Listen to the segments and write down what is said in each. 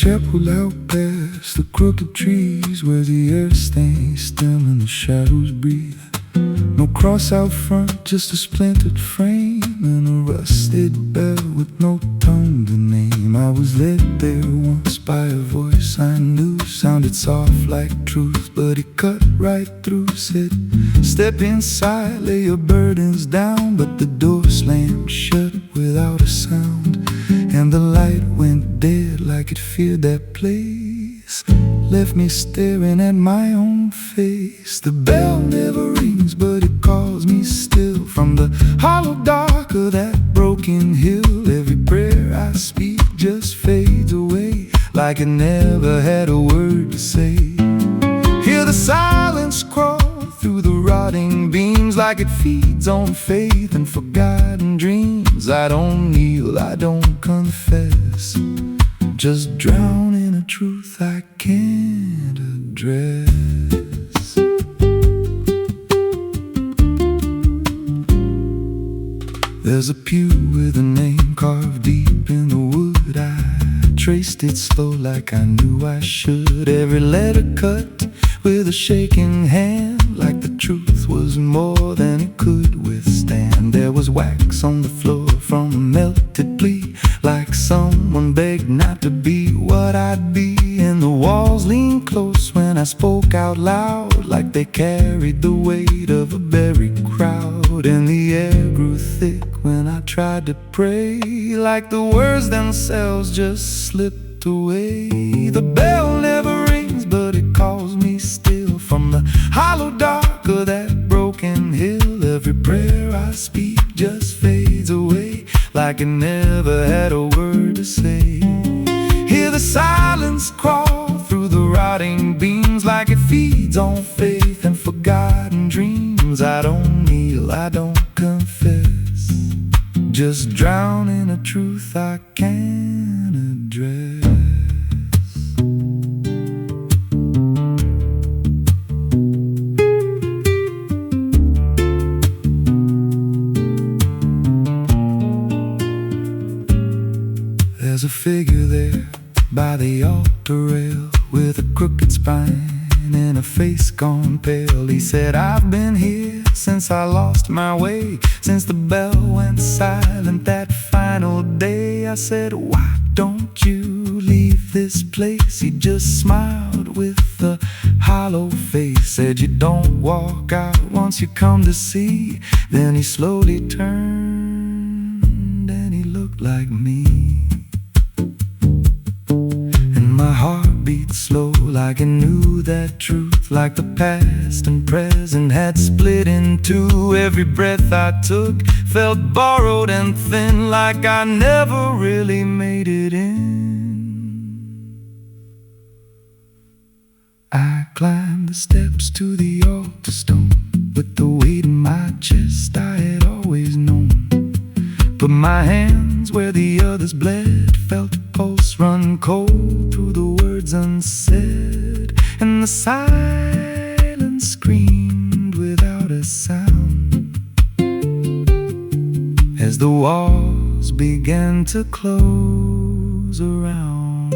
pull out past the crooked trees where the air stains still and the shadows breathe. No cross out front, just a splintered frame and a rusted bell with no tongue to name. I was led there once by a voice I knew, sounded soft like truth, but it cut right through. Said, step inside, lay your burdens down. But the door slammed shut without a sound, and the light went dead like it feared that place. Left me staring at my own face. The bell never rings, but it calls me still. From the hollow dark of that broken hill, every prayer I speak just fades away, like it never had a word to say. Hear the silence crawl through the rotting beams, like it feeds on faith and forgotten dreams. I don't kneel, I don't confess, just drown in a truth I can't address. There's a pew with a name carved deep in the wood. I traced it slow like I knew I should. Every letter cut with a shaking hand, like the truth was more than it could withstand. There was wax on the floor from a melted plea, like someone begged not to be what I'd be. And the walls leaned close when I spoke out loud, like they carried the weight of a buried crowd. And the air grew thick when I tried to pray, like the words themselves just slipped away. The bell never rings, but it calls me still. From the hollow dark of that broken hill, every prayer I speak just fades away, like it never had a word to say. Hear the silence crawl through the rotting beams, like it feeds on faith and forgotten dreams. I don't kneel, I don't confess, just drown in a truth I can't address. There's a figure there by the altar rail, with a crooked spine and a face gone pale. He said, I've been here since I lost my way, since the bell went silent that final day. I said, why don't you leave this place? He just smiled with a hollow face, said, you don't walk out once you come to see. Then he slowly turned and he looked like me. My heart beat slow, like it knew that truth, like the past and present had split in two. Every breath I took felt borrowed and thin, like I never really made it in. I climbed the steps to the altar stone, with the weight in my chest I had always known. Put my hands where the others bled, felt a pulse run cold through the words unsaid, and the silence screamed without a sound as the walls began to close around.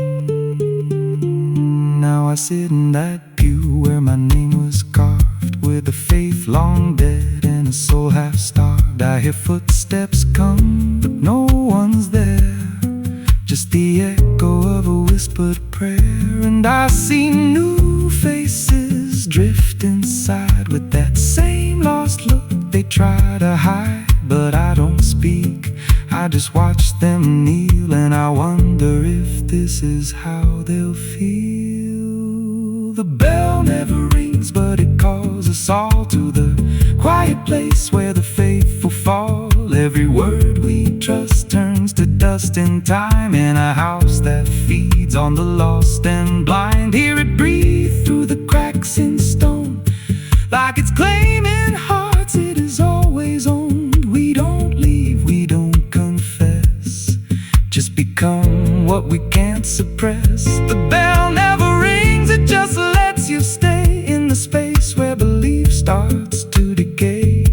Now I sit in that pew where my name was carved, with a faith long dead and a soul half starved. I hear footsteps come, but no one's there, just the echo of a whispered prayer. And I see new faces drift inside, with that same lost look they try to hide. But I don't speak, I just watch them kneel, and I wonder if this is how they'll feel. The bell never rings, but it calls us all to the quiet place where the faithful fall. Every word we trust turns to dust in time, in a house that feeds on the lost and blind. Hear it breathe through the cracks in stone, like it's claiming hearts it is always owned. We don't leave, we don't confess, just become what we can't suppress. The bell never rings, it just lets you stay in the space where belief starts to decay.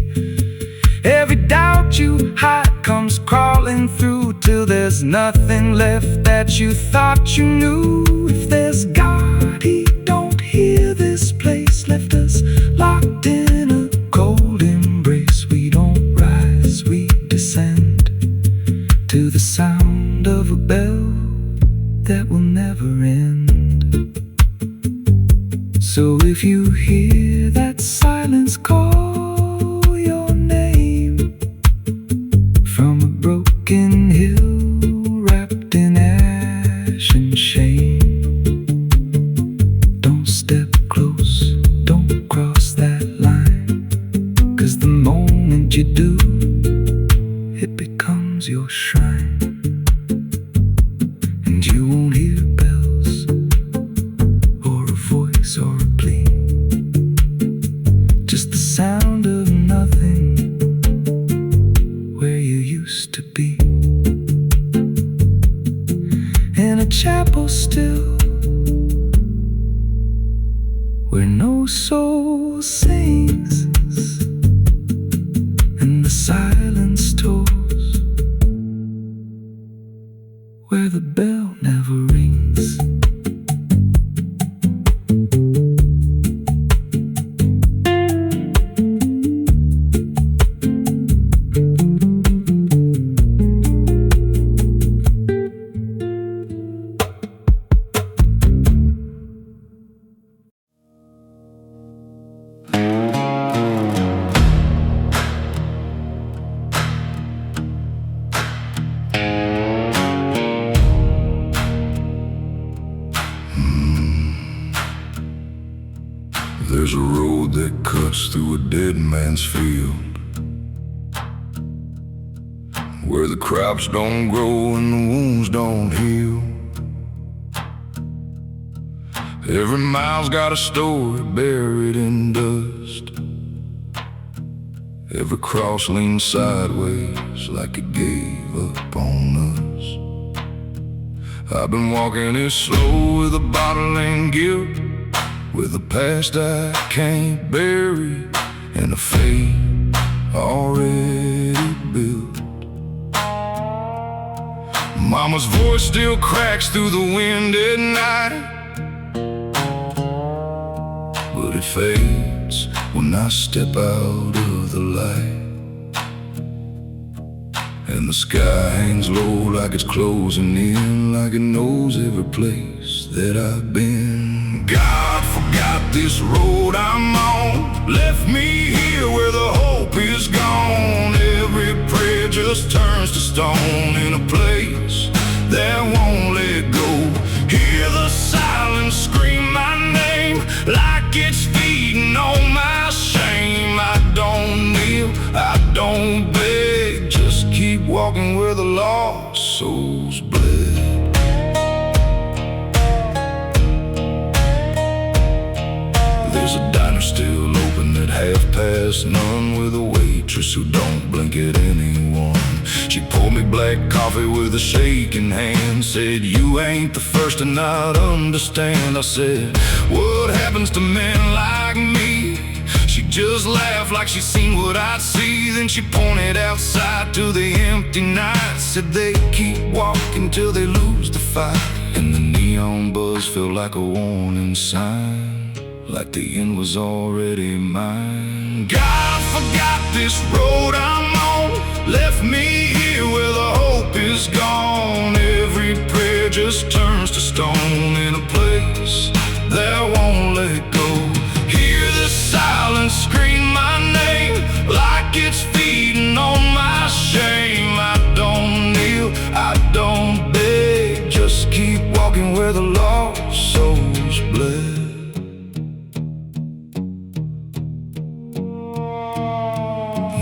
Every doubt you hide comes crawling through, till there's nothing left that you thought you knew. end. So if you hear that silence call your name from a broken hill wrapped in ash and shame, don't step close, don't cross that line, 'cause the moment you do, it becomes your shrine. And you won't hear bells or a voice or a plea, just the sound of nothing where you used to be. In a chapel still, where no soul sings and the silence tolls, where the bell never rings. There's a road that cuts through a dead man's field, where the crops don't grow and the wounds don't heal. Every mile's got a story buried in dust. Every cross leans sideways like it gave up on us. I've been walking it slow with a bottle and guilt, with a past I can't bury and a fate already built. Mama's voice still cracks through the wind at night, but it fades when I step out of the light. And the sky hangs low like it's closing in, like it knows every place that I've been. God forgot this road I'm on, left me here where the hope is gone. Every prayer just turns to stone in a place that won't let go. Hear the silence scream my name like it's feeding on my shame. I don't kneel, I don't beg, just keep walking where the lost souls bled. There's a diner still open at none, with a waitress who don't blink at anyone. She poured me black coffee with a shaking hand, said, "You ain't the first to not understand." I said, "What happens to men like me?" She just laughed like she seen what I'd see. Then she pointed outside to the empty night, said they keep walking till they lose the fight. And the neon buzz felt like a warning sign, like the end was already mine. God forgot this road I'm on, left me here where the hope is gone. Every prayer just turns to stone in a place that won't let go. Hear the silence scream my name like it's feeding on my shame. I don't kneel, I don't beg, just keep walking where the lost souls bled.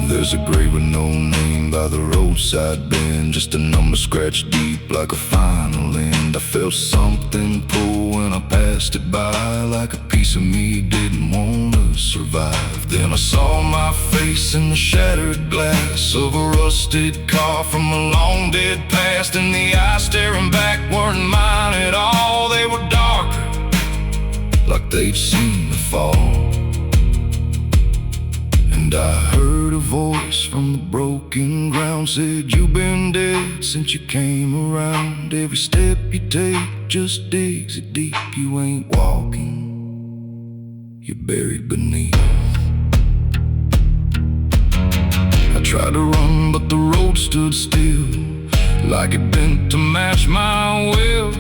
There's a grave with no name by the roadside bend, just a number scratched deep like a final end. I felt something pull when I passed it by, like a piece of me didn't want to survive. Then I saw my face in the shattered glass of a rusted car from a long dead past, and the eyes staring back weren't mine at all. They were darker, like they'd seen the fall. And I heard a voice from the broken ground, said, "You've been dead since you came around. Every step you take just digs it deep. You ain't walking, you're buried beneath." I tried to run, but the road stood still, like it bent to match my will.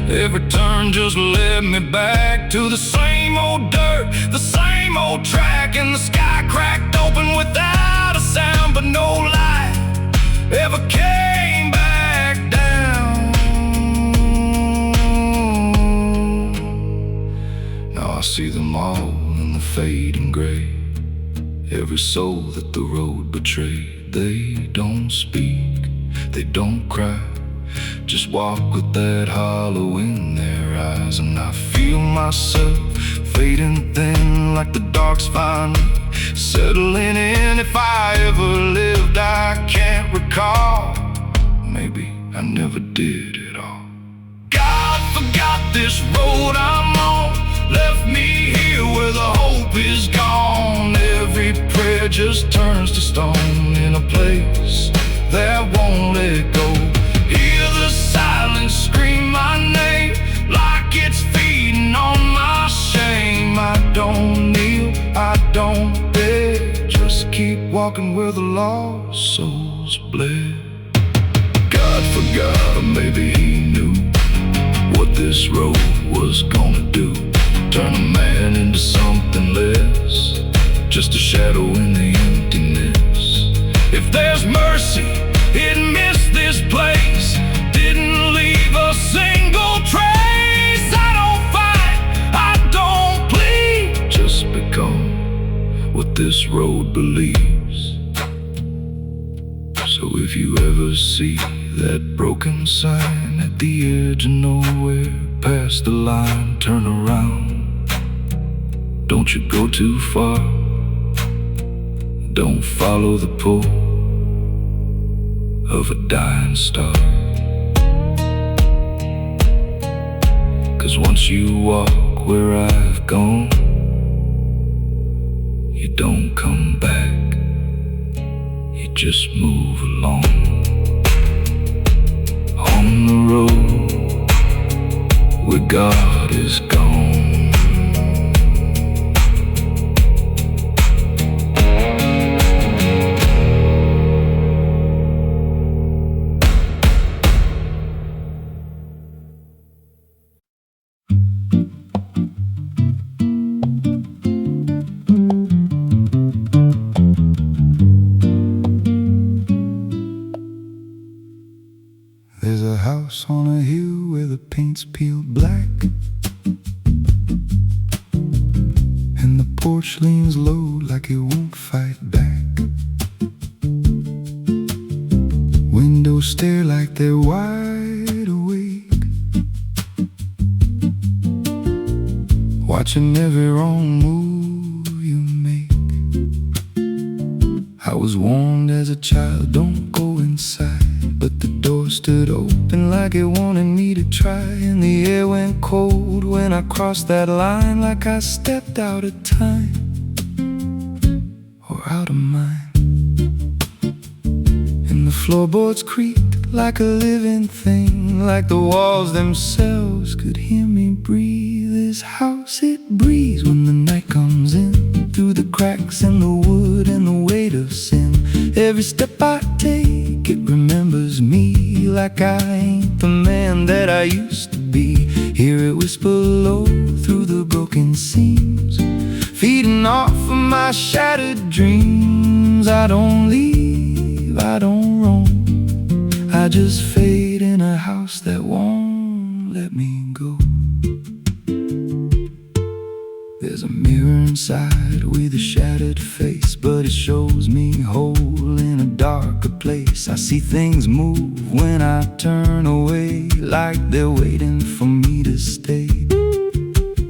Every turn just led me back to the same old dirt, the same old track, and the sky cracked open without a sound, but no light ever came back down. Now I see them all in the fading gray, every soul that the road betrayed. They don't speak, they don't cry, just walk with that hollow in their eyes. And I feel myself fading thin like the dark's finally settling in. If I ever lived, I can't recall. Maybe I never did at all. God forgot this road I'm on, left me here where the hope is gone. Every prayer just turns to stone in a place that won't let go. Hear the silence scream my name like it's feeding on my shame. I don't kneel, I don't beg, just keep walking where the lost souls bled. God forgot, or maybe he knew what this road was gonna do. Turn a man into something less, just a shadow in the emptiness. If there's mercy, it missed this place, didn't leave a single trace. I don't fight, I don't plead, just become what this road believes. So if you ever see that broken sign at the edge of nowhere, past the line, turn around. Don't you go too far, don't follow the pull of a dying star. 'Cause once you walk where I've gone, you don't come back, you just move along. On the road where God is gone. There's a house on a hill where the paint's peeled black, and the porch leans low like it won't fight back. Windows stare like they're wide awake, watching every wrong move you make. I was warned as a child, don't go inside, but the door stood open like it wanted me to try. And the air went cold when I crossed that line, like I stepped out of time or out of mind. And the floorboards creaked like a living thing, like the walls themselves could hear me breathe. This house, it breathes when the night comes in, through the cracks in the wood and the weight of sin. Every step I take, it remembers me, like I ain't the man that I used to be. Hear it whisper low through the broken seams, feeding off of my shattered dreams. I don't leave, I don't roam, I just fade in a house that won't let me go. There's a mirror inside with a shattered face, but it shows me whole in a darker place. I see things move when I turn away, like they're waiting for me to stay.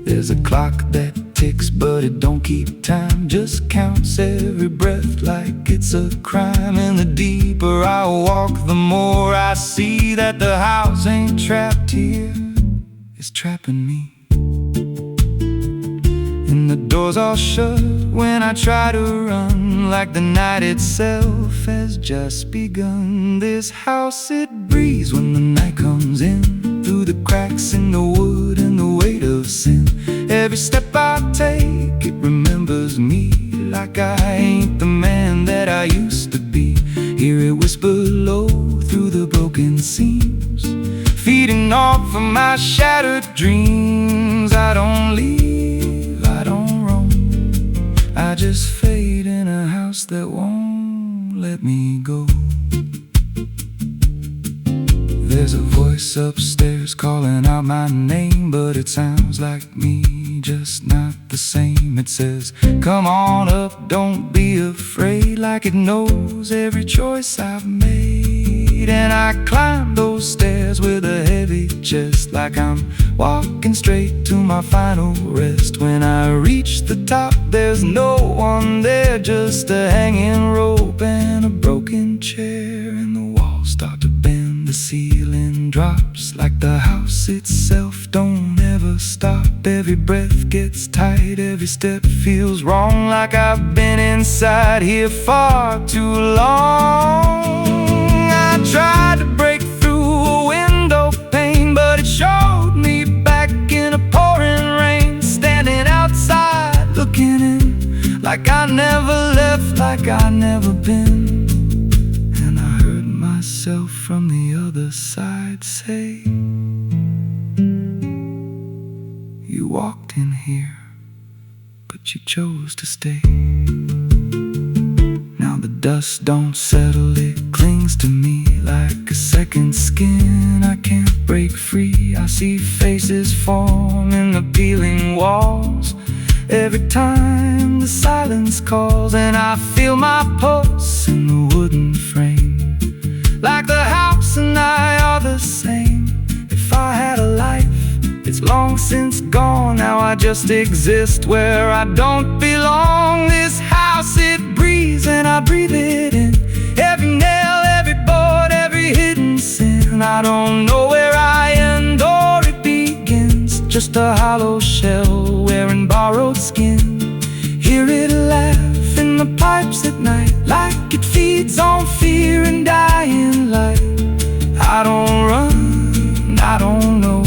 There's a clock that ticks, but it don't keep time, just counts every breath like it's a crime. And the deeper I walk, the more I see that the house ain't trapped here, it's trapping me. And the doors all shut when I try to run, like the night itself has just begun. This house, it breathes when the night comes in, through the cracks in the wood and the weight of sin. Every step I take, it remembers me, like I ain't the man that I used to be. Hear it whisper low through the broken seams, feeding off for my shattered dreams. I don't leave, I don't roam, I just fade in a house that won't let me go. There's a voice upstairs calling out my name, but it sounds like me, just not the same. It says, come on up, don't be afraid, like it knows every choice I've made. And I climb those stairs with a heavy chest, like I'm walking straight to my final rest. When I reach the top, there's no one there, just a hanging rope and a broken chair. And the walls start to bend, the ceiling drops, like the house itself don't ever stop. Every breath gets tight, every step feels wrong, like I've been inside here far too long. I tried to break through a window pane, but it showed me back in a pouring rain. Standing outside, looking in, like I never left, like I never been. And I heard myself from the other side say, you walked in here, but you chose to stay. Now the dust don't settle, it clings to me like a second skin. I can't break free, I see faces form in the peeling walls every time the silence calls. And I feel my pulse in the wooden frame, like the house and I are the same. If I had a life, it's long since gone. Now I just exist where I don't belong. This house, it breathes and I breathe it in. Every nail, every board, every hidden sin. I don't know where I end or it begins, just a hollow shell wearing borrowed skin. Hear it laugh in the pipes at night, like it feeds on fear and dying light. I don't run, I don't know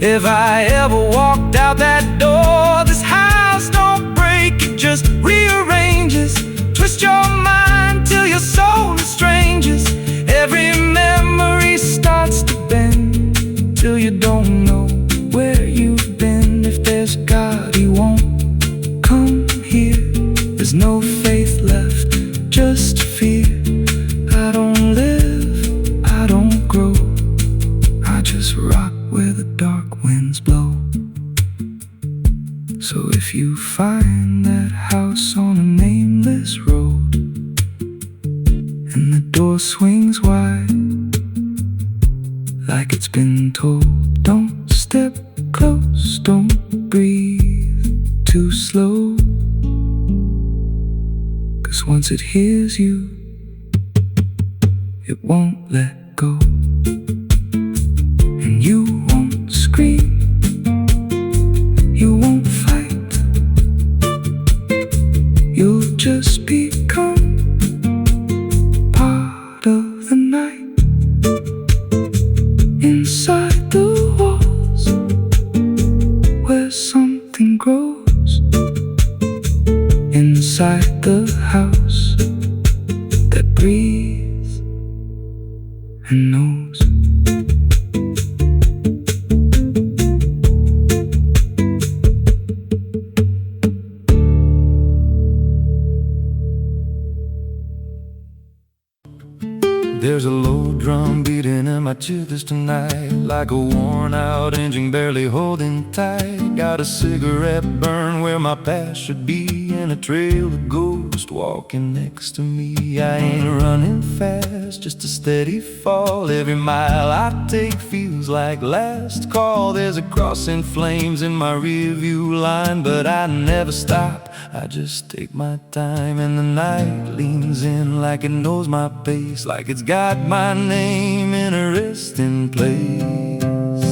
if I ever walked out that door. This house don't break, it just rearranges. Twist your mind till your soul estranges. Every memory starts to bend, till you don't know where you've been. If there's God, He won't come here. There's no faith left, just fear. I don't live, I don't grow, I just rock where the dark winds blow. So if you find that house on a nameless road, and the door swings wide, like it's been told, don't step close, don't breathe too slow. 'Cause once it hears you, it won't let go. And you won't scream, you won't fight, you'll just become part of the night. Inside the walls, where something grows. Inside the house that breathes and knows. There's a low drum beating in my chest tonight, like a worn out engine barely holding tight. Got a cigarette burn where my past should be, and a trail of ghosts walking next to me. I ain't running fast, just a steady fall. Every mile I take feels like last call. There's a cross in flames in my rearview line, but I never stop, I just take my time. And the night leans in like it knows my pace, like it's got my name in a resting place.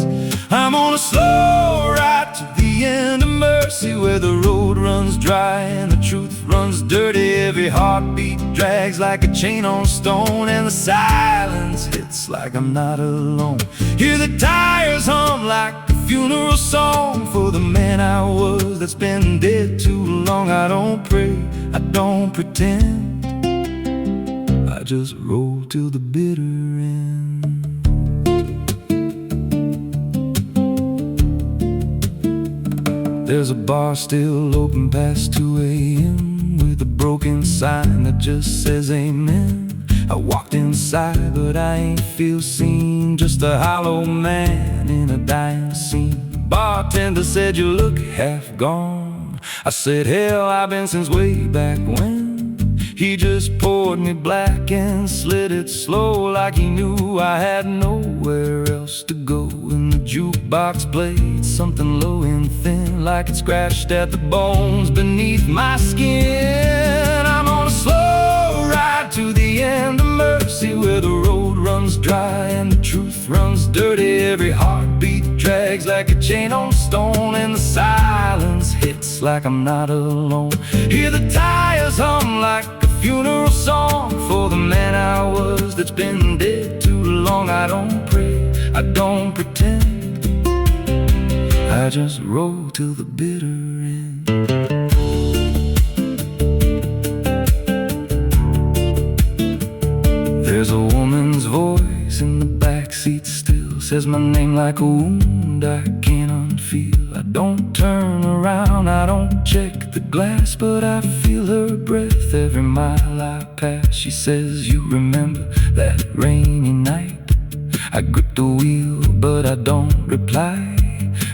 I'm on a slow ride to the end of mercy, where the road runs dry and the truth runs dirty. Every heartbeat drags like a chain on stone, and the silence hits like I'm not alone. Hear the tires hum like a funeral song for the man I was that's been dead too long. I don't pray, I don't pretend, I just roll till the bitter end. There's a bar still open past 2 a.m. with a broken sign that just says amen. I walked inside but I ain't feel seen, just a hollow man in a dying scene. Bartender said you look half gone. I said hell, I've been since way back when. He just poured me black and slid it slow, like he knew I had nowhere else to go. And the jukebox played something low and thin, like it scratched at the bones beneath my skin. I'm on a slow ride to the end of mercy, where the road runs dry and the truth runs dirty. Every heartbeat drags like a chain on stone, and the silence hits like I'm not alone. Hear the tires hum like a funeral song for the man I was that's been dead too long. I don't pray, I don't pretend, I just roll till the bitter end. There's a woman's voice in the backseat still, says my name like a wound I can't unfeel. I don't turn around, I don't check the glass, but I feel her breath every mile I pass. She says, you remember that rainy night? I grip the wheel but I don't reply,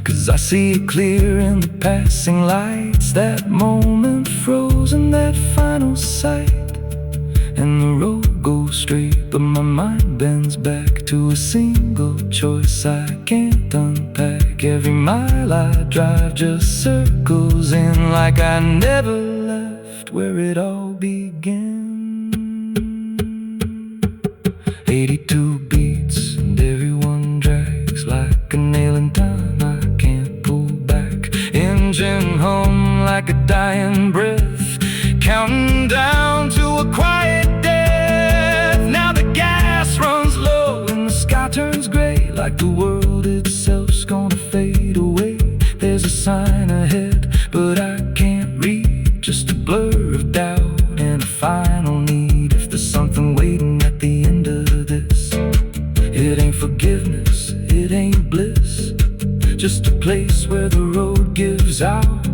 'cause I see it clear in the passing lights. That moment frozen, that final sight, and the road goes straight, but my mind bends back to a single choice I can't unpack. Every mile I drive just circles in, like I never left where it all began. 82 beats and everyone drags like a nail in time I can't pull back. Engine hum like a dying breath, counting down to a quiet death. Now the gas runs low and the sky turns gray, like the world itself's gonna fade away. There's a sign ahead but I can't read, just a blur of doubt and a final need. If there's something waiting at the end of this, it ain't forgiveness, it ain't bliss, just a place where the road gives out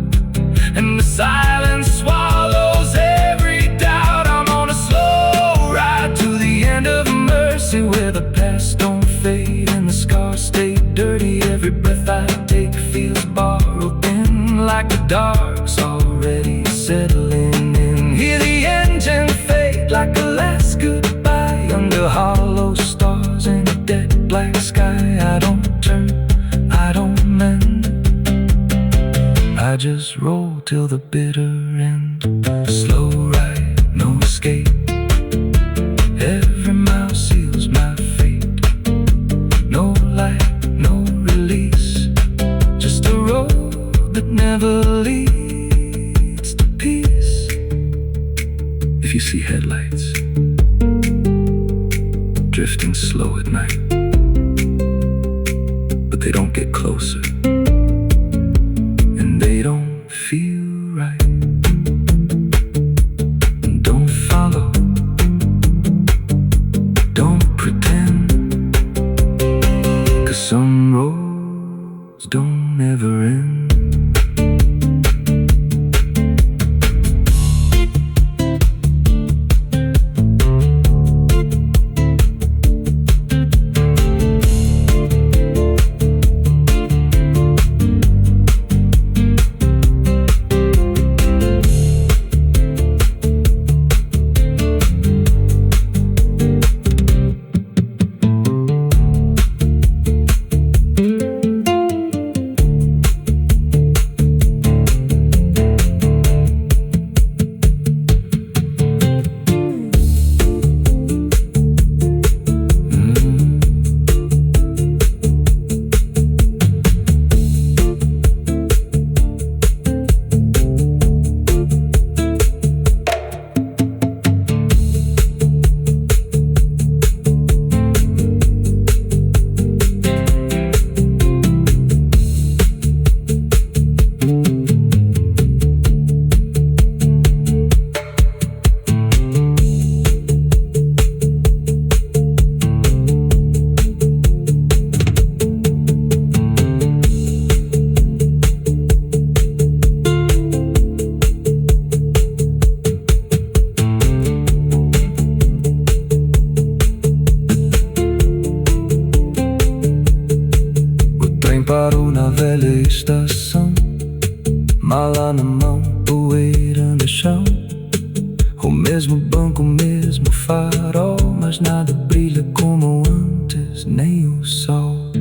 and the silence swallows every doubt. I'm on a slow ride to the end of mercy, where the past don't fade and the scars stay dirty. Every breath I take feels borrowed in, like the dark's already settling in. Hear the engine fade like a last goodbye under hollow stars in a dead black sky. I don't turn, I don't mend, I just roll till the bitter end. Slow ride, no escape, every mile seals my fate. No light, no release, just a road that never leads to peace. If you see headlights drifting slow at night, but they don't get closer, they don't feel right. Don't follow, don't pretend, 'cause some roads don't ever end. está som, mal lá na mão, poeira no chão. O mesmo banco, o mesmo farol, mas nada brilha como antes, nem o sol.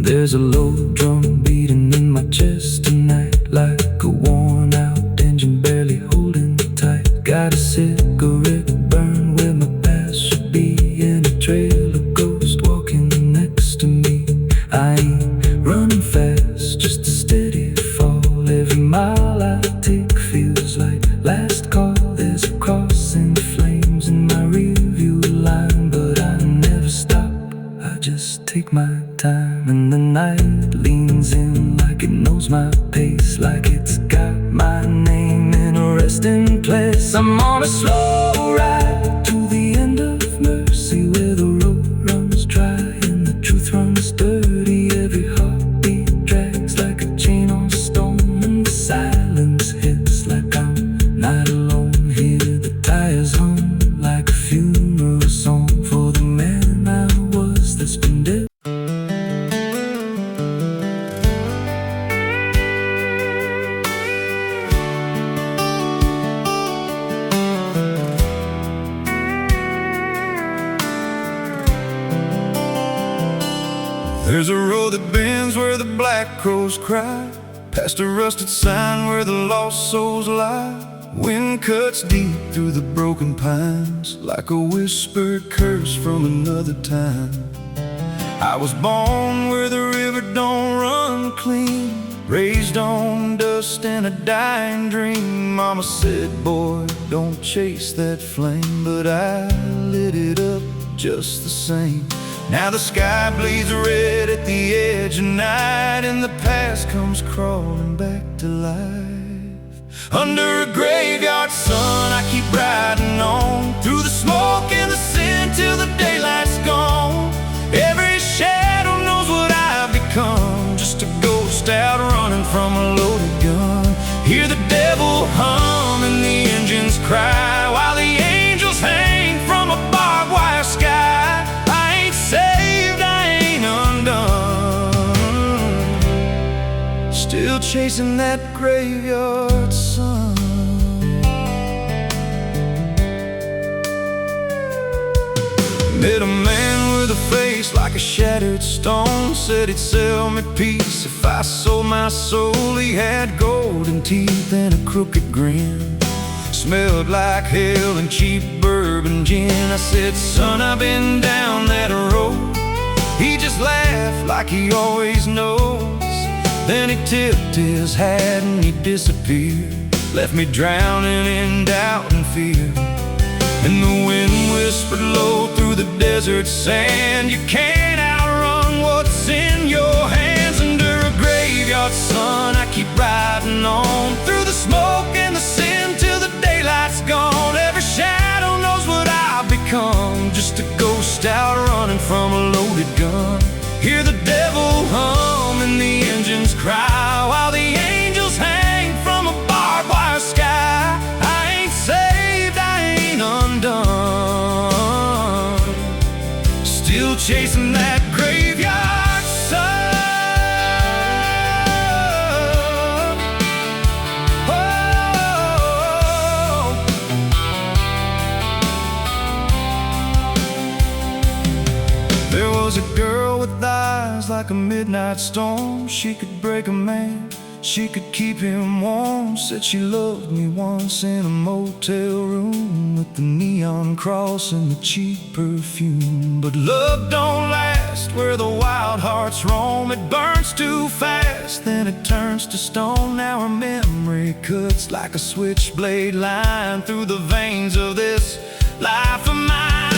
There's a low drum beating in my chest tonight, like a worn out engine barely holding tight. Got a cigarette burn where my past should be, and a trail of ghosts walking next to me. I ain't running fast, just a steady fall. Every mile I take feels like last call. There's a cross in flames in my rearview line, but I never stop, I just take my time. And the night leans in like it knows my pace, like it's got my name in a resting place. I'm on a slow ride to the end of mercy, where the road runs dry and the truth runs dirty. Every heartbeat drags like a chain on stone, and the silence hits like I'm not alone. Hear the tires hum like a funeral song for the man I was that's been dead. There's a road that bends where the black crows cry, past a rusted sign where the lost souls lie. Wind cuts deep through the broken pines, like a whispered curse from another time. I was born where the river don't run clean, raised on dust and a dying dream. Mama said, boy, don't chase that flame, but I lit it up just the same. Now the sky bleeds red at the edge of night, and the past comes crawling back to life. Under a graveyard sun, I keep riding on, through the smoke and the sin till the daylight's gone. Every shadow knows what I've become, just a ghost out running from a loaded gun. Hear the devil hum and the engines cry, while the angels hang from a barbed wire sky. Saved, I ain't undone, still chasing that graveyard sun. Met a man with a face like a shattered stone, said he'd sell me peace if I sold my soul. He had golden teeth and a crooked grin, smelled like hell and cheap bourbon gin. I said, son, I've been down that road. He just laughed like he always knows. Then he tipped his hat and he disappeared, left me drowning in doubt and fear. And the wind whispered low through the desert sand, you can't outrun what's in your hands. Under a graveyard sun, I keep riding on, through the smoke and the sin till the daylight's gone. Every shadow knows what I've become, just a ghost out running from a loaded gun. Hear the devil hum and the engines cry, while the angels hang from a barbed wire sky. I ain't saved, I ain't undone, still chasing that graveyard sun. There was a girl with eyes like a midnight storm. She could break a man, she could keep him warm. Said she loved me once in a motel room, with the neon cross and the cheap perfume. But love don't last where the wild hearts roam. It burns too fast, then it turns to stone. Now her memory cuts like a switchblade line through the veins of this life of mine.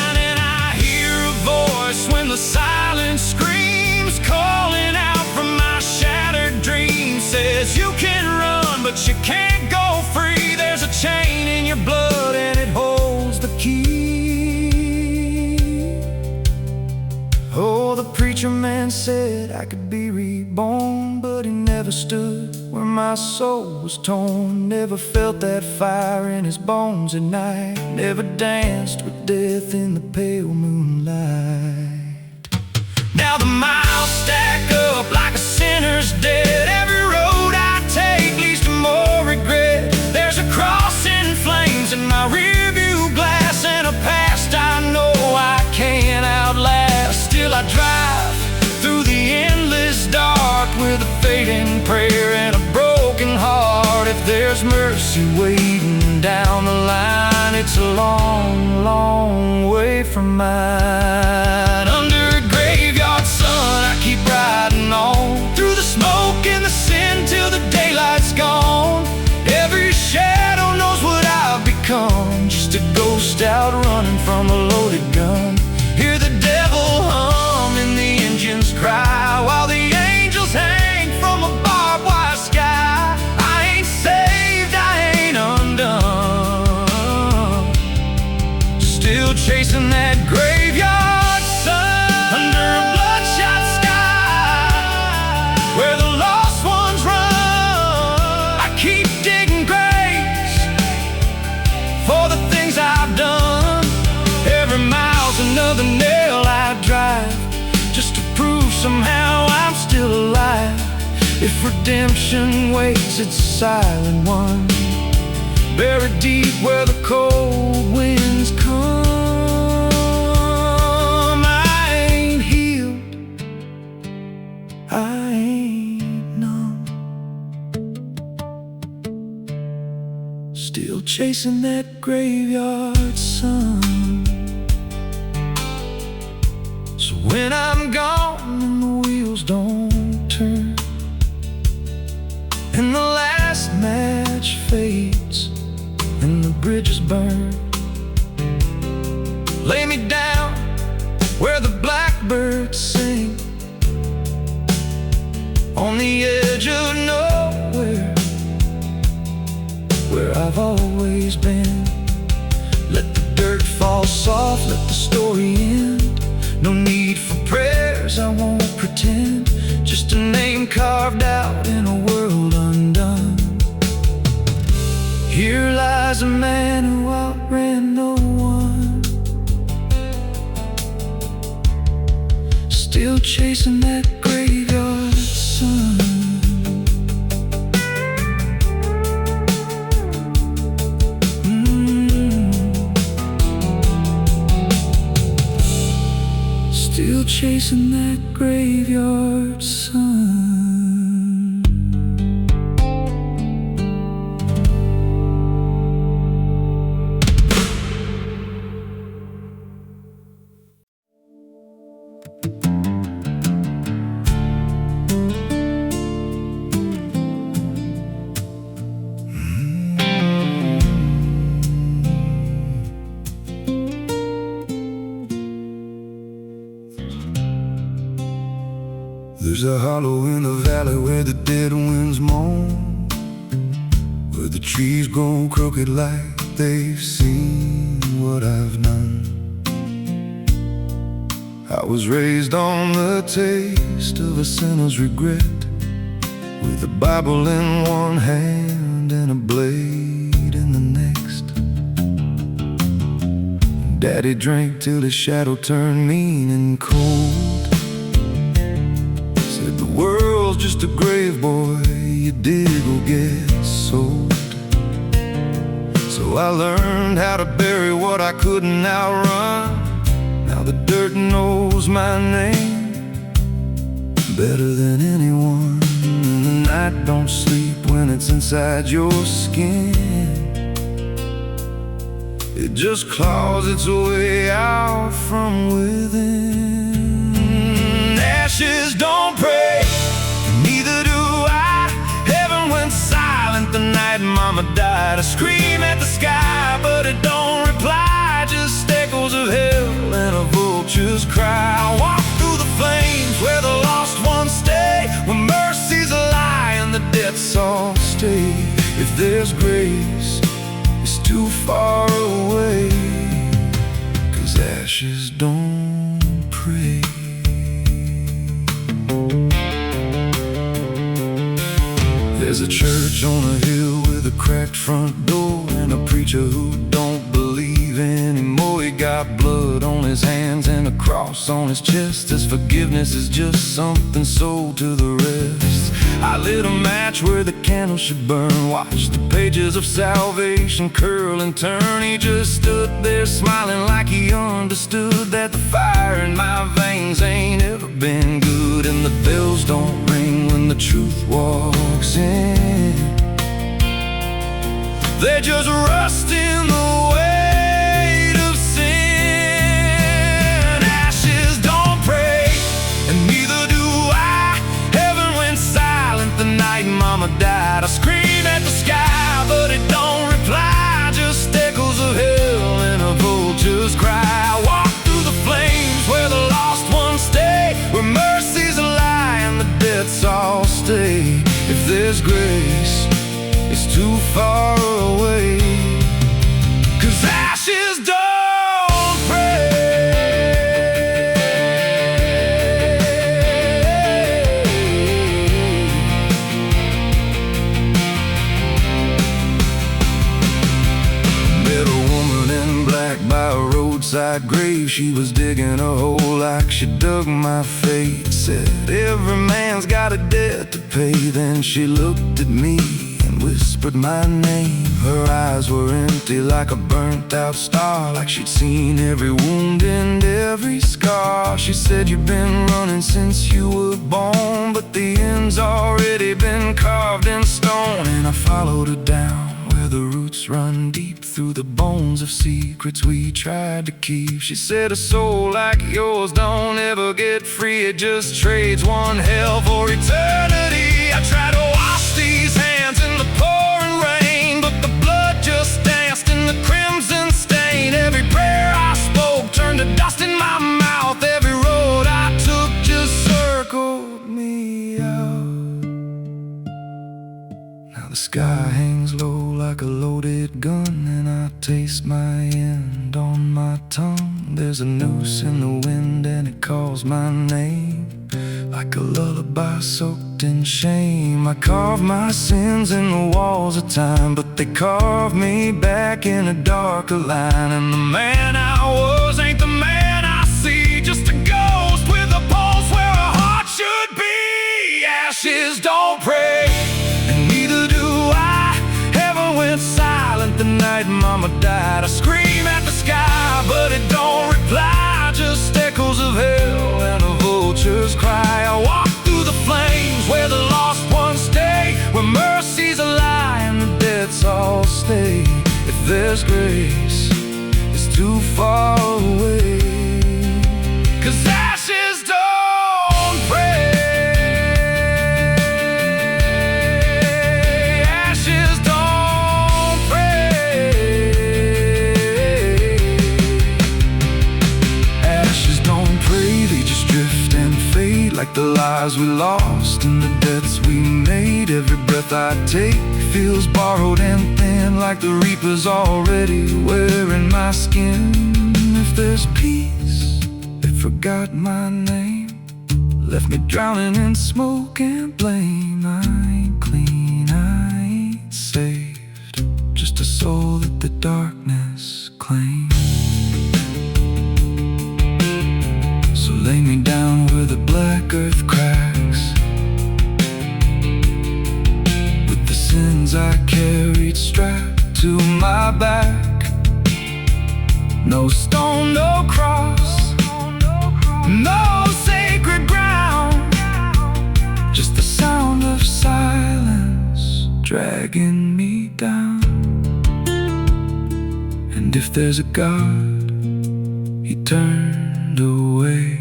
Voice when the silence screams, calling out from my shattered dreams. Says you can run, but you can't go free. There's a chain in your blood and it holds the key. Oh, the preacher man said I could be reborn, but he never stood where my soul was torn. Never felt that fire in his bones at night, never danced with death in the pale moonlight. Now Now the miles stack up like a sinner's debt. Every road I take leads to more regret. There's a cross in flames in my rearview glass, and a past I know I can't outlast. Still I drive through the endless dark with a fading prayer and a broken heart. If there's mercy waiting down the line, it's a long, long way from mine. Under a graveyard sun, I keep riding on through the smoke and the sin till the daylight's gone. Every shadow knows what I've become, just a ghost out running from a loaded gun. Hear the devil hum and the engines cry, while the angels hang from a barbed wire sky. I ain't saved, I ain't undone, still chasing that graveyard sun. Under a bloodshot sky where the lost ones run, I keep digging graves for the things I've done. Every mile's another nail I drive, just to prove somehow I'm still alive. If redemption waits, it's a silent one, buried deep where the cold winds come. I ain't healed, I ain't numb, still chasing that graveyard sun. So when I'm gone and the wheels don't turn, and the last match fades and the bridges burn, lay me down where the blackbirds sing, on the edge of nowhere, where I've always been. Let the dirt fall soft, let the story end. No need for prayers, I won't pretend, just a name carved out in a world undone. Here lies a man who outran no one, still chasing that graveyard sun. Still chasing that graveyard sun. There's a hollow in the valley where the dead winds moan, where the trees grow crooked like they've seen what I've done. I was raised on the taste of a sinner's regret, with a Bible in one hand and a blade in the next. Daddy drank till his shadow turned mean and cold. Said the world's just a grave, boy, you dig or get sold. So I learned how to bury what I couldn't outrun. Now the dirt knows my name better than anyone. And the night don't sleep when it's inside your skin. It just claws its way out from within. Ashes don't pray, neither do I. Heaven went silent the night Mama died. I scream at the sky, but it don't reply. Just echoes of hell and a vulture's cry. I walk through the flames where the lost ones stay, where mercy's a lie and the debts all stay. If there's grace, it's too far away, 'cause ashes don't pray. There's a church on a hill with a cracked front door, and a preacher who don't believe anymore. He got blood on his hands and a cross on his chest. His forgiveness is just something sold to the rest. I lit a match where the candle should burn, watched the pages of salvation curl and turn. He just stood there smiling like he understood that the fire in my veins ain't ever been good. And the bells don't ring when the truth walks in, they just rust in the weight of sin. Ashes don't pray, and neither do I. Heaven went silent the night Mama died. I scream at the sky, but it don't reply, just echoes of hell and a vulture's cry. I walk through the flames where the lost ones stay, where mercy's a lie and the debts all stay. If there's grace, it's too far away, 'cause ashes don't pray. Met a woman in black by a roadside grave. She was digging a hole like she dug my fate. Said every man's got a debt to pay. Then she looked at me and whispered my name. Her eyes were empty like a burnt out star, like she'd seen every wound and every scar. She said, you've been running since you were born, but the end's already been carved in stone. And I followed her down where the roots run deep, through the bones of secrets we tried to keep. She said, a soul like yours don't ever get free, it just trades one hell for eternity. I tried to wash these hands in the pouring rain, but the blood just danced in the crimson stain. Every prayer I spoke turned to dust in my mouth. Every road I took just circled me out. Now the sky hangs low like a loaded gun, and I taste my end on my tongue. There's a noose in the wind and it calls my name, like a lullaby soaked in shame. I carve my sins in the walls of time, but they carve me back in a darker line. And the man I was ain't the man I see, just a ghost with a pulse where a heart should be. Ashes don't pray, and neither do I. Heaven went silent the night Mama died. I scream at the sky, but it don't reply, just echoes of hell and a vulture's cry. I walk through the flames where the lost ones stay, where mercy's a lie and the debts all stay. If there's grace, it's too far away, 'cause ashes don't pray. Ashes don't pray. Ashes don't pray, they just drift and fade, like the lives we lost and the debts we made. Every breath I take feels borrowed and thin, like the reaper's already wearing my skin. If there's peace, they forgot my name, left me drowning in smoke and blame. I ain't clean, I ain't saved, just a soul that the darkness claims. So lay me down where the black earth cracks, with the sins I carried strapped to my back. No stone, no cross, no sacred ground, just the sound of silence dragging me down. And if there's a God, he turned away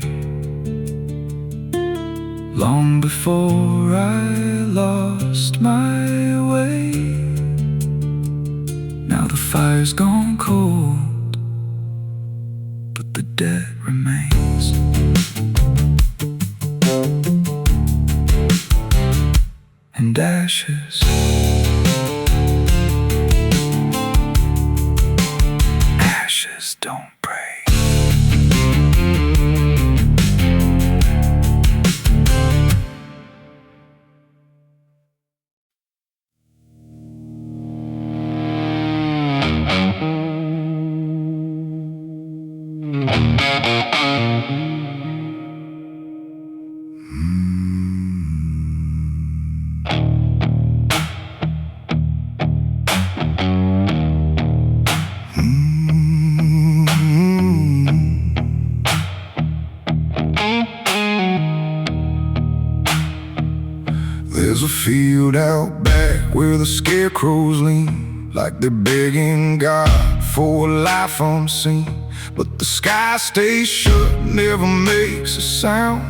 long before I lost my way. Now the fire's gone cold, but the debt remains. And ashes, ashes don't pray. stood out back where the scarecrows lean, like they're begging God for a life unseen. But the sky stays shut, never makes a sound,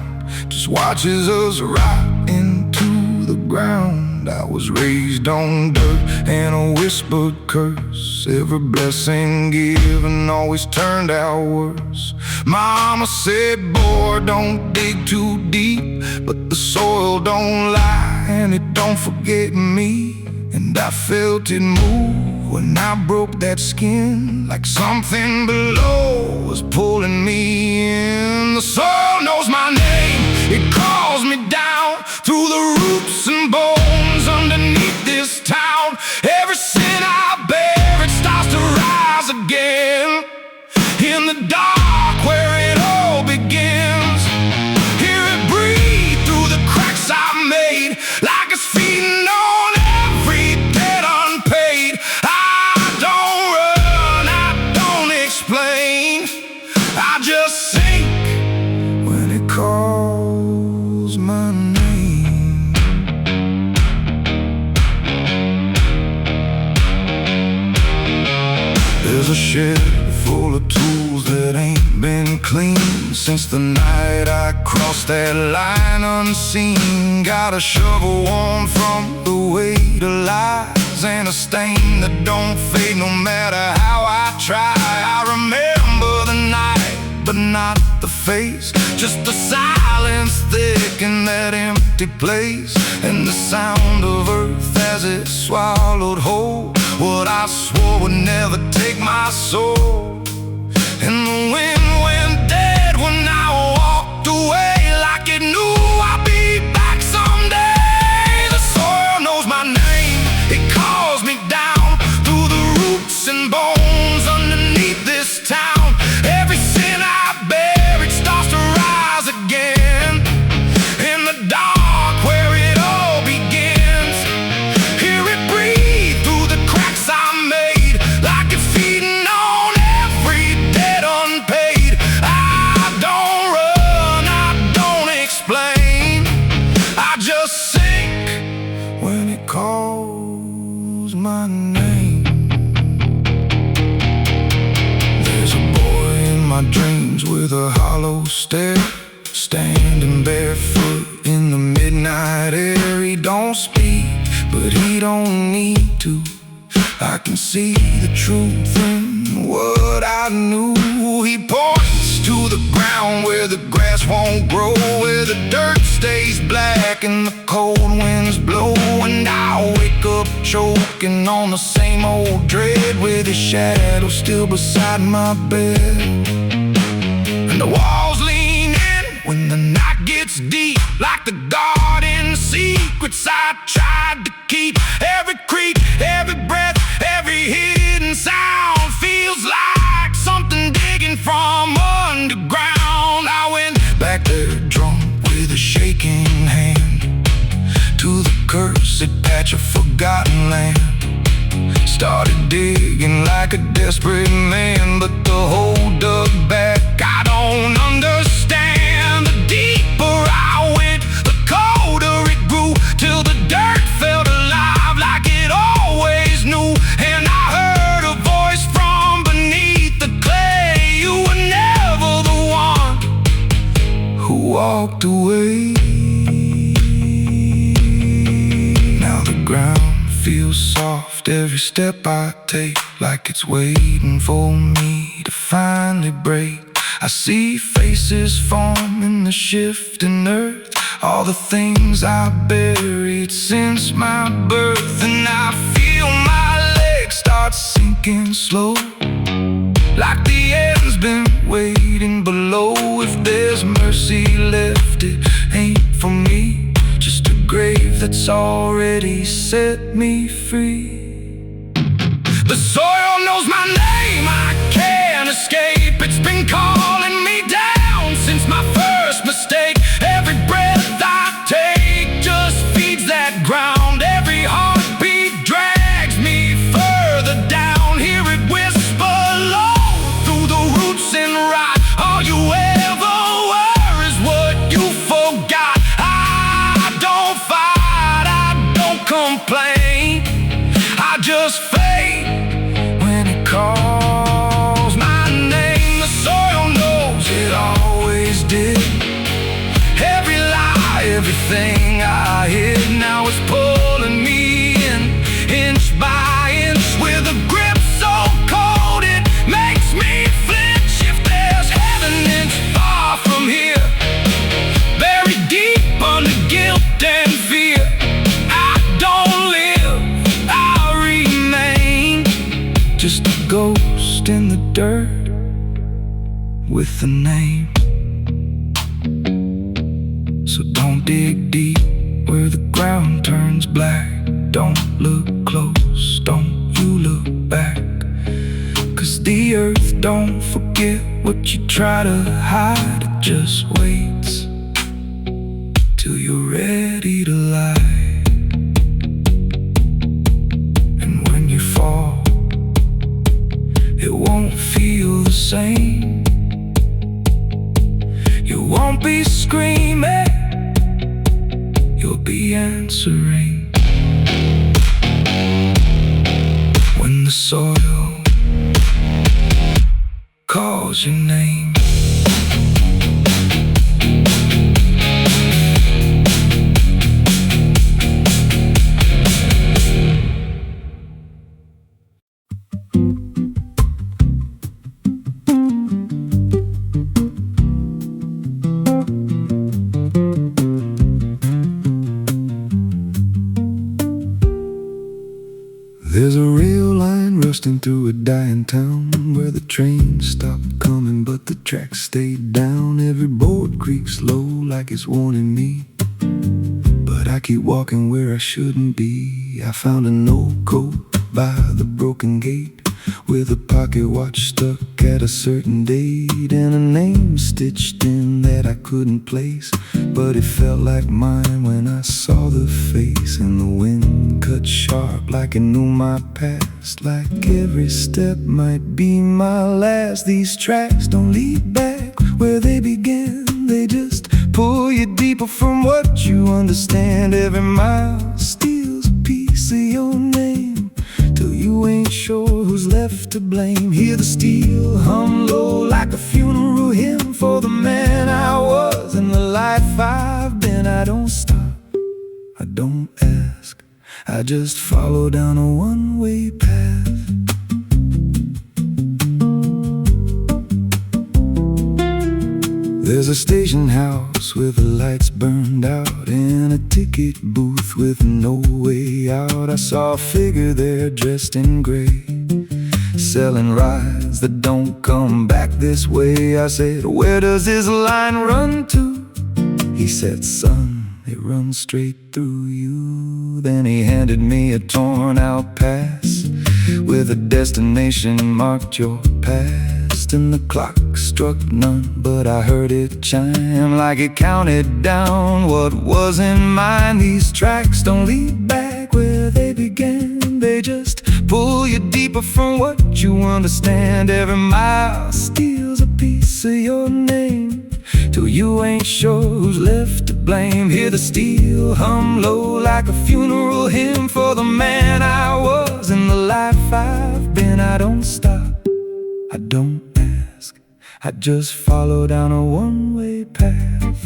just watches us rot into the ground. I was raised on dirt and a whispered curse. Every blessing given always turned out worse. Mama said, boy, don't dig too deep, but the soil don't lie and it don't forget me. And I felt it move when I broke that skin, like something below was pulling me in. The soil knows my name, it calls me down through the roots and bones underneath this town. Every sin I bear, it starts to rise again. In the dark where it all begins, hear it breathe through the cracks I made, like it's feeding on every debt unpaid. I don't run, I don't explain, I just sink when it calls my name. There's a shed full of tools that ain't been cleaned since the night I crossed that line unseen. Got a shovel worn from the weight of lies and a stain that don't fade no matter how I try. I remember the night, but not the face, just the silence thick in that empty place, and the sound of earth as it swallowed whole what I swore would never take my soul. And the wind went dead when I walked away, like it knew I'd be back someday. The soil knows my name, it calls me down through the roots and bones underneath this town. Every sin I bear, it starts to rise again. In the dark where it all begins, hear it breathe through the cracks I made, like it's feeding on every debt unpaid. I don't run, I don't explain, I just sink when it calls my name. There's a boy in my dreams with a hollow stare, standing barefoot in the midnight air. He don't speak, but he don't need to. I can see the truth in what I knew. He points to the ground where the grass won't grow, where the dirt stays black and the cold winds blow. And I wake up choking on the same old dread, with his shadow still beside my bed. And the walls lean in when the night gets deep, like the garden secrets I tried to keep. Every creak, every breath, every hidden sound feels like something digging from underground. I went back there drunk with a shaking hand to the cursed patch of forgotten land. Started digging like a desperate man, but the hole dug back. I don't understand. The deeper I went, the colder it grew, till the dirt felt alive like it always knew. And I heard a voice from beneath the clay. You were never the one who walked away. Now the ground feels soft every step I take, like it's waiting for me to finally break. I see faces form in the shifting earth, all the things I buried since my birth. And I feel my legs start sinking slow, like the end's been waiting below. If there's mercy left, it ain't for me, just a grave that's already set me free. The soil knows my name, I can't escape. It's been calling me down since my first mistake. Every breath I take just feeds that ground. Every heartbeat drags me further down. Hear it whisper low through the roots and rot. All you ever were is what you forgot. I don't fight, I don't come plane. I just fade when it calls my name. The soil knows it always did. Every lie, everything I hid, now it's pulling me in, inch by inch, with a grip so cold it makes me flinch. If there's heaven, it's far from here, buried deep under guilt and fear. I don't live, I remain, just a ghost in the dirt with a name. So don't dig deep where the ground turns black. Don't look close, don't you look back. 'Cause the earth don't forget what you try to hide. It just waits till you're ready to lie. And when you fall, it won't feel the same. You won't be screaming, you'll be answering. When the soil calls your name. There's a rail line rusting through a dying town, where the trains stopped coming but the tracks stayed down. Every board creaks low like it's warning me, but I keep walking where I shouldn't be. I found an old coat by the broken gate, with a pocket watch stuck at a certain date, and a name stitched in that I couldn't place, but it felt like mine when I saw the face. And the wind cut sharp like it knew my past, like every step might be my last. These tracks don't lead back where they began, they just pull you deeper from what you understand. Every mile steals a piece of your name, till you ain't sure who's left to blame. Hear the steel hum low like a funeral hymn for the man I was and the life I've been. I don't stop, I don't ask, I just follow down a one-way path. There's a station house with the lights burned out, and a ticket booth with no way out. I saw a figure there dressed in gray, selling rides that don't come back this way. I said, where does this line run to? He said, son, it runs straight through you. Then he handed me a torn out pass with a destination marked your past. And the clock struck none, but I heard it chime like it counted down what wasn't mine. These tracks don't lead back where they began, they just pull you deeper from what you understand. Every mile steals a piece of your name, till you ain't sure who's left to blame. Hear the steel hum low like a funeral hymn for the man I was and the life I've been. I don't stop, I don't ask, I just follow down a one-way path.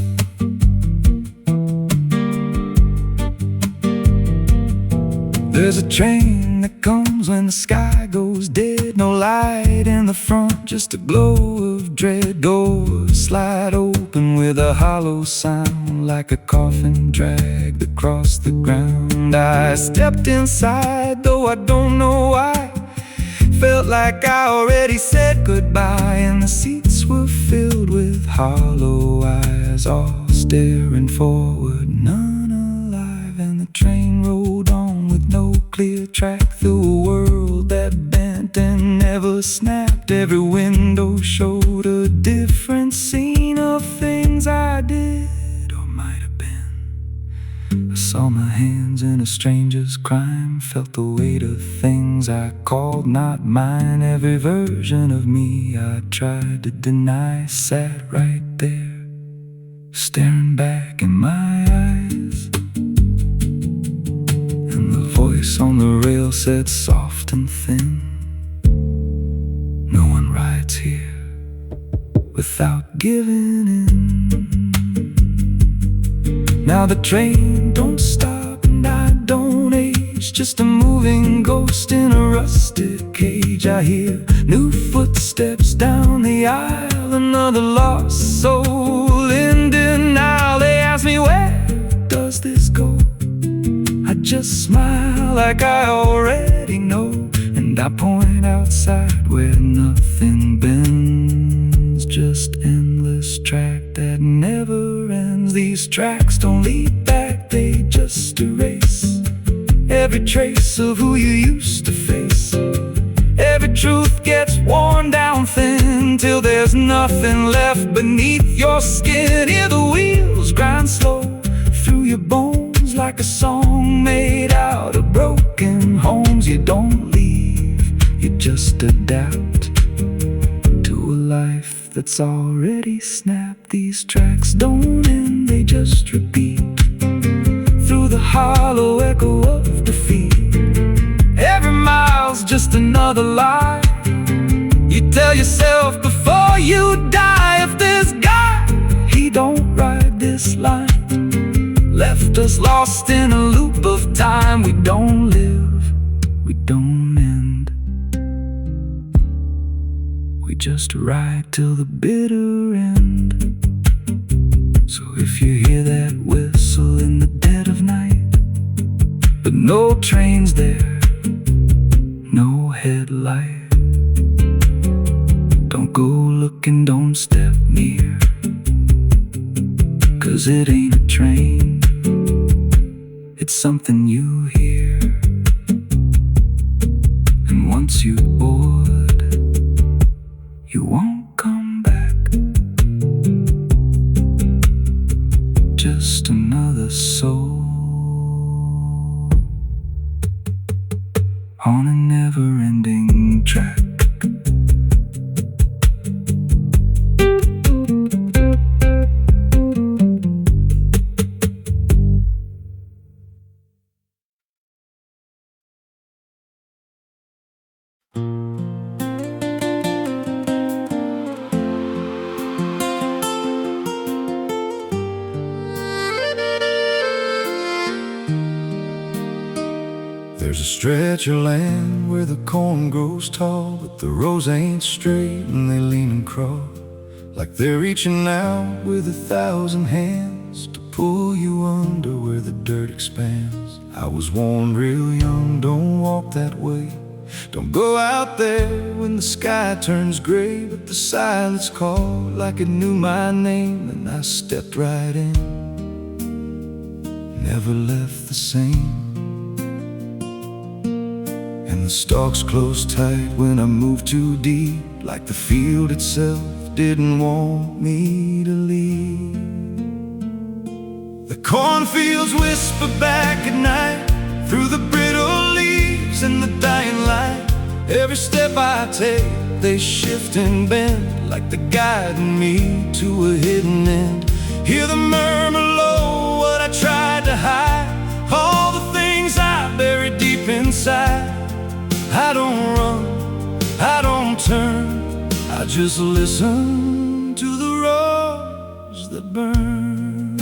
There's a train that comes when the sky goes dead. No light in the front, just a glow of dread. Doors slide open with a hollow sound, like a coffin dragged across the ground. I stepped inside, though I don't know why. Felt like I already said goodbye, and the seats were filled with hollow eyes, all staring forward, none alive. And the train rolled on with no clear track through a world that bent and never snapped. Every window showed a different scene of things I did or might have been. I saw my hands in a stranger's crime, felt the weight of things I called not mine. Every version of me I tried to deny sat right there, staring back in my eyes. And the brakes on the rail set soft and thin. No one rides here without giving in. Now the train don't stop and I don't age, just a moving ghost in a rusted cage. I hear new footsteps down the aisle, another lost soul in denial. They ask me, where does this go? I just smile like I already know, and I point outside where nothing bends, just endless track that never ends. These tracks don't lead back, they just erase every trace of who you used to face. Every truth gets worn down thin till there's nothing left beneath your skin. Hear the wheels grind slow through your bones like a song made out of broken homes. You don't leave, you just adapt to a life that's already snapped. These tracks don't end, they just repeat through the hollow echo of defeat. Every mile's just another lie you tell yourself before you die. If this guy, he don't ride this line, left us lost in a loop of time. We don't live, we don't end, we just ride till the bitter end. So if you hear that whistle in the dead of night, but no trains there, no headlight, don't go looking, don't step near, 'cause it ain't a train, it's something you hear. And once you board, you won't come back, just another soul on a never-ending track. There's a stretch of land where the corn grows tall, but the rows ain't straight and they lean and crawl, like they're reaching out with 1,000 hands to pull you under where the dirt expands. I was warned real young, don't walk that way, don't go out there when the sky turns gray. But the silence called like it knew my name, and I stepped right in, never left the same. And the stalks closed tight when I moved too deep, like the field itself didn't want me to leave. The cornfields whisper back at night through the brittle leaves and the dying light. Every step I take, they shift and bend, like they're guiding me to a hidden end. Hear the murmur low, what I tried to hide, all the things I buried deep inside. I don't run, I don't turn, I just listen to the roars that burn.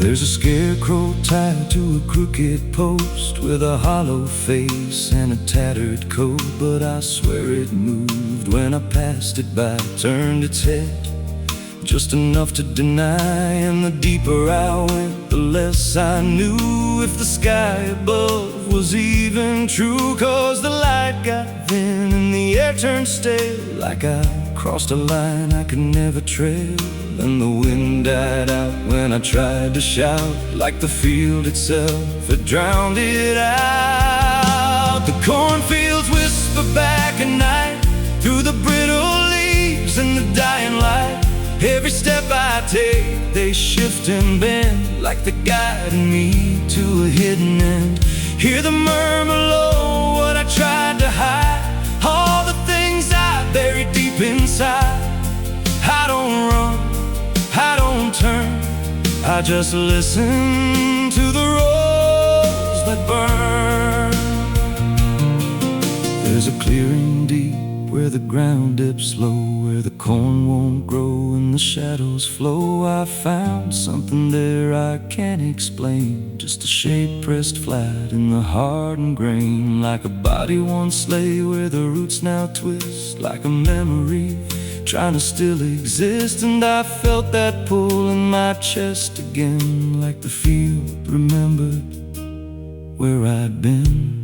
There's a scarecrow tied to a crooked post with a hollow face and a tattered coat, but I swear it moved when I passed it by, turned its head just enough to deny. And the deeper I went, the less I knew if the sky above was even true. 'Cause the light got thin and the air turned stale, like I crossed a line I could never trail. And the wind died out when I tried to shout, like the field itself had drowned it out. The cornfields whisper back at night through the brittle leaves and the dying light. Every step I take, they shift and bend, like they're guiding me to a hidden end. Hear the murmur low, what I tried to hide, all the things I buried deep inside. I don't run, I don't turn, I I just listen to the rose that burn. There's a clearing deep where the ground dips low, where the corn won't grow and the shadows flow. I found something there I can't explain, just a shape pressed flat in the hardened grain, like a body once lay where the roots now twist, like a memory trying to still exist. And I felt that pull in my chest again, like the field remembered where I'd been.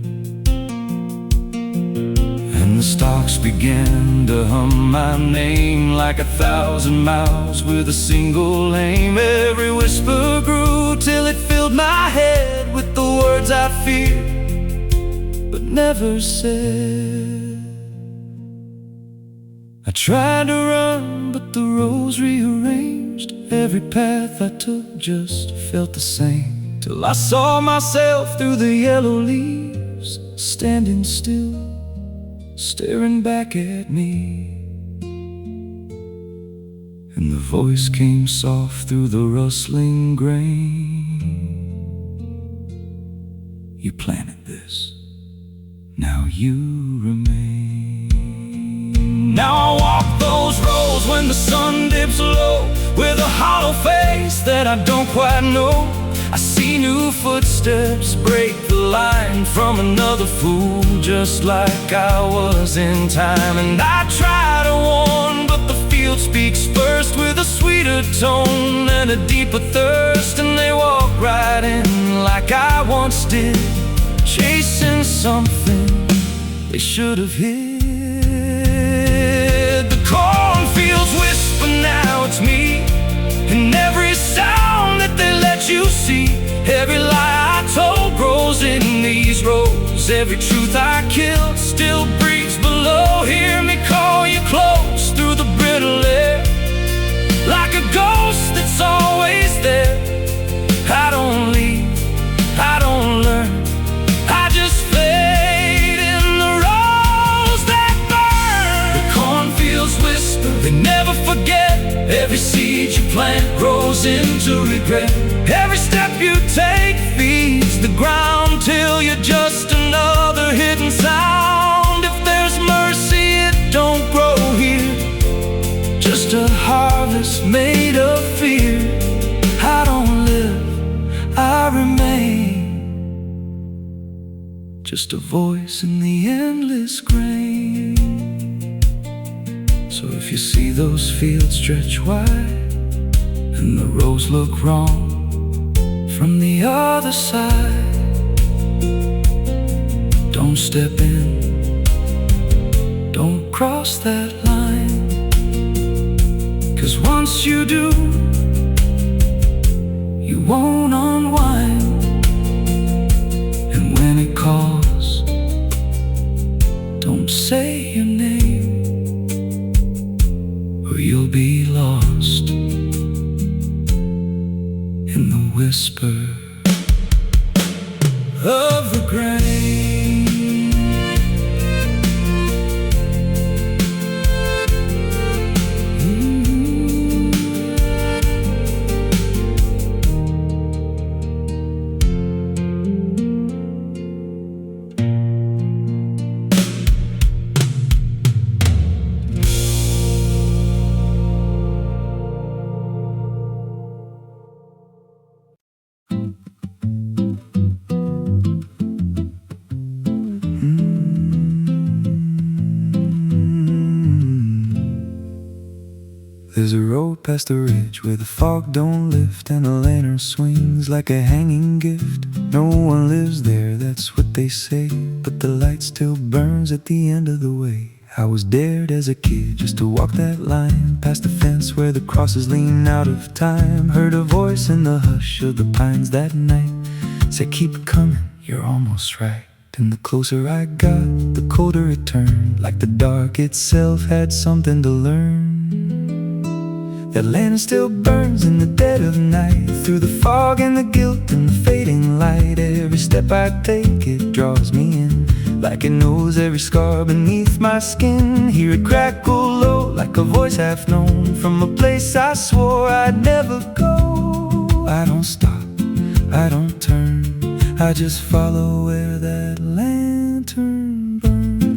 And the stalks began to hum my name, like 1,000 miles with a single aim. Every whisper grew till it filled my head with the words I feared but never said. I tried to run, but the roads rearranged. Every path I took just felt the same, till I saw myself through the yellow leaves, standing still, staring back at me. And the voice came soft through the rustling grain. You planted this, now you remain. Now I walk those roads when the sun dips low, with a hollow face that I don't quite know. I see new footsteps break the line from another fool, just like I was in time. And I try to warn, but the field speaks first, with a sweeter tone and a deeper thirst. And they walk right in like I once did, chasing something they should have hid. The cornfields whisper, now it's me, and every sound that they let you see. Every lie I told grows in these rows. Every truth I killed still breathes below. Hear me call you close through the brittle air, like a ghost that's always there. I don't leave, I don't learn, I just fade in the rose that burn. The cornfields whisper, they never forget. Every seed you plant grows into regret. Every step you take feeds the ground till you're just another hidden sound. If there's mercy, it don't grow here, just a harvest made of fear. I don't live, I remain, just a voice in the endless grain. So if you see those fields stretch wide and the roads look wrong from the other side, don't step in, don't cross that line. 'Cause once you do, you won't unwind. And when it calls, don't say your name, or you'll be lost in the whisper of the grain. There's a road past the ridge where the fog don't lift, and the lantern swings like a hanging gift. No one lives there, that's what they say, but the light still burns at the end of the way. I was dared as a kid just to walk that line, past the fence where the crosses lean out of time. Heard a voice in the hush of the pines that night, said keep it coming, you're almost right. And the closer I got, the colder it turned, like the dark itself had something to learn. That lantern still burns in the dead of night, through the fog and the guilt and the fading light. Every step I take, it draws me in, like it knows every scar beneath my skin. Hear it crackle low, like a voice half known, from a place I swore I'd never go. I don't stop, I don't turn, I just follow where that lantern burns.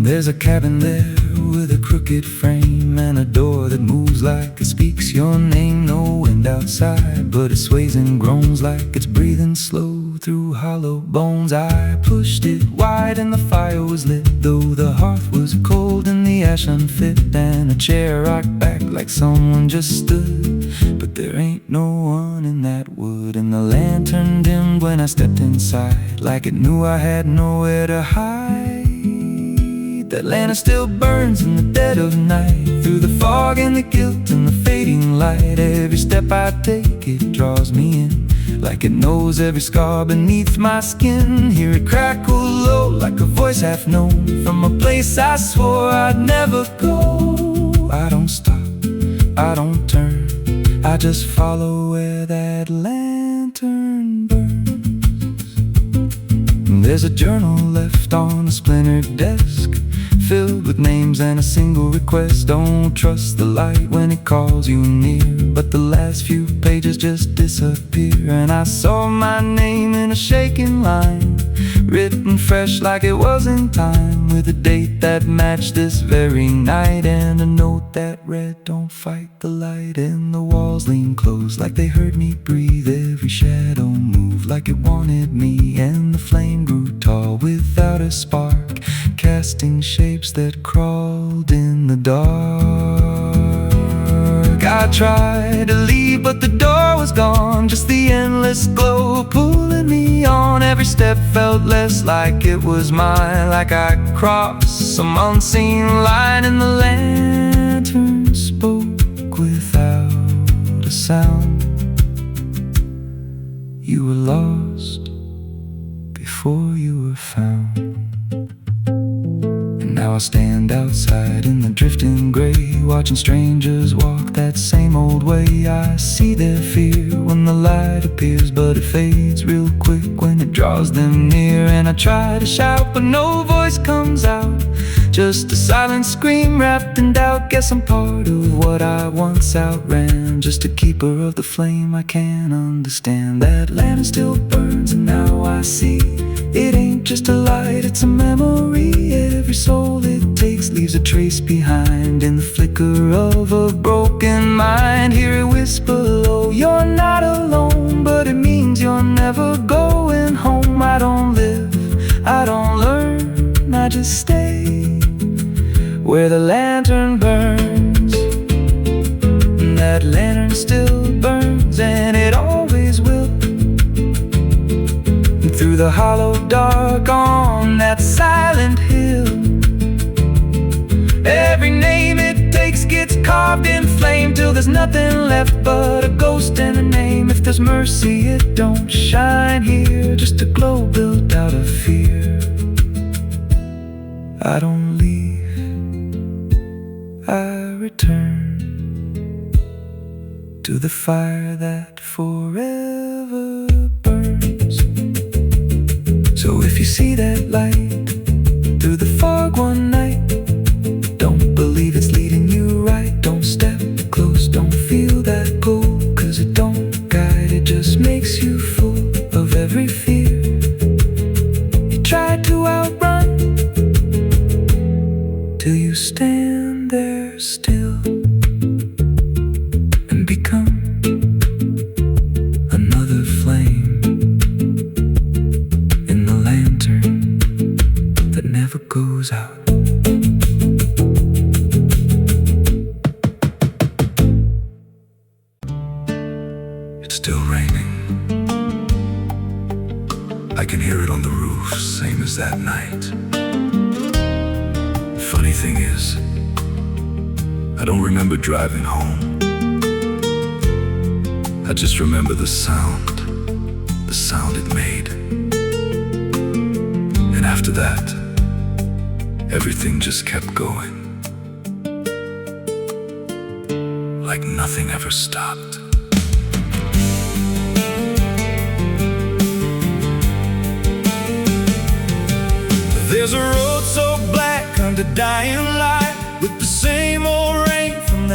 There's a cabin there with a crooked frame and a door that moves like it speaks your name. No wind outside, but it sways and groans like it's breathing slow through hollow bones. I pushed it wide and the fire was lit, though the hearth was cold and the ash unfit, and a chair rocked back like someone just stood. But there ain't no one in that wood, and the lantern dimmed when I stepped inside, like it knew I had nowhere to hide. That lantern still burns in the dead of night, through the fog and the guilt and the fading light. Every step I take, it draws me in, like it knows every scar beneath my skin. Hear it crackle low, like a voice half known, from a place I swore I'd never go. I don't stop, I don't turn, I just follow where that lantern burns. There's a journal left on a splintered desk, filled with names and a single request. Don't trust the light when it calls you near, but the last few pages just disappear. And I saw my name in a shaking line, written fresh like it was in time, with a date that matched this very night, and a note that read, don't fight the light. And the walls leaned close like they heard me breathe, every shadow moved like it wanted me, and the flame grew tall without a spark, casting shapes that crawled in the dark. I tried to leave, but the door was gone, just the endless glow pulling me on. Every step felt less like it was mine, like I crossed some unseen line, and the lantern spoke without a sound. You were lost before you were found. Now I stand outside in the drifting gray, watching strangers walk that same old way. I see their fear when the light appears, but it fades real quick when it draws them near. And I try to shout, but no voice comes out, just a silent scream wrapped in doubt. Guess I'm part of what I once outran, just a keeper of the flame I can't understand. That lantern still burns, and now I see it ain't just a light, it's a memory. Every soul it takes leaves a trace behind, in the flicker of a broken mind. Hear it whisper low, you're not alone, but it means you're never going home. I don't live, I don't learn, I just stay where the lantern burns. And that lantern still burns, and it always will, through the hollow dark on that silent hill. Every name it takes gets carved in flame, till there's nothing left but a ghost and a name. If there's mercy, it don't shine here, just a glow built out of fear. I don't leave, I return to the fire that forever burns. So if you see that light through the fog one night, don't believe it's leading you right. Don't step close, don't feel that pull, 'cause it don't guide, it just makes you full of every fear you tried to outrun, till you stand there still and become another flame in the lantern that never goes out. It's still raining. I can hear it on the roof, same as that night. Funny thing is, I don't remember driving home. I just remember the sound it made. And after that, everything just kept going, like nothing ever stopped. There's a road so black under dying light, with the same old rain from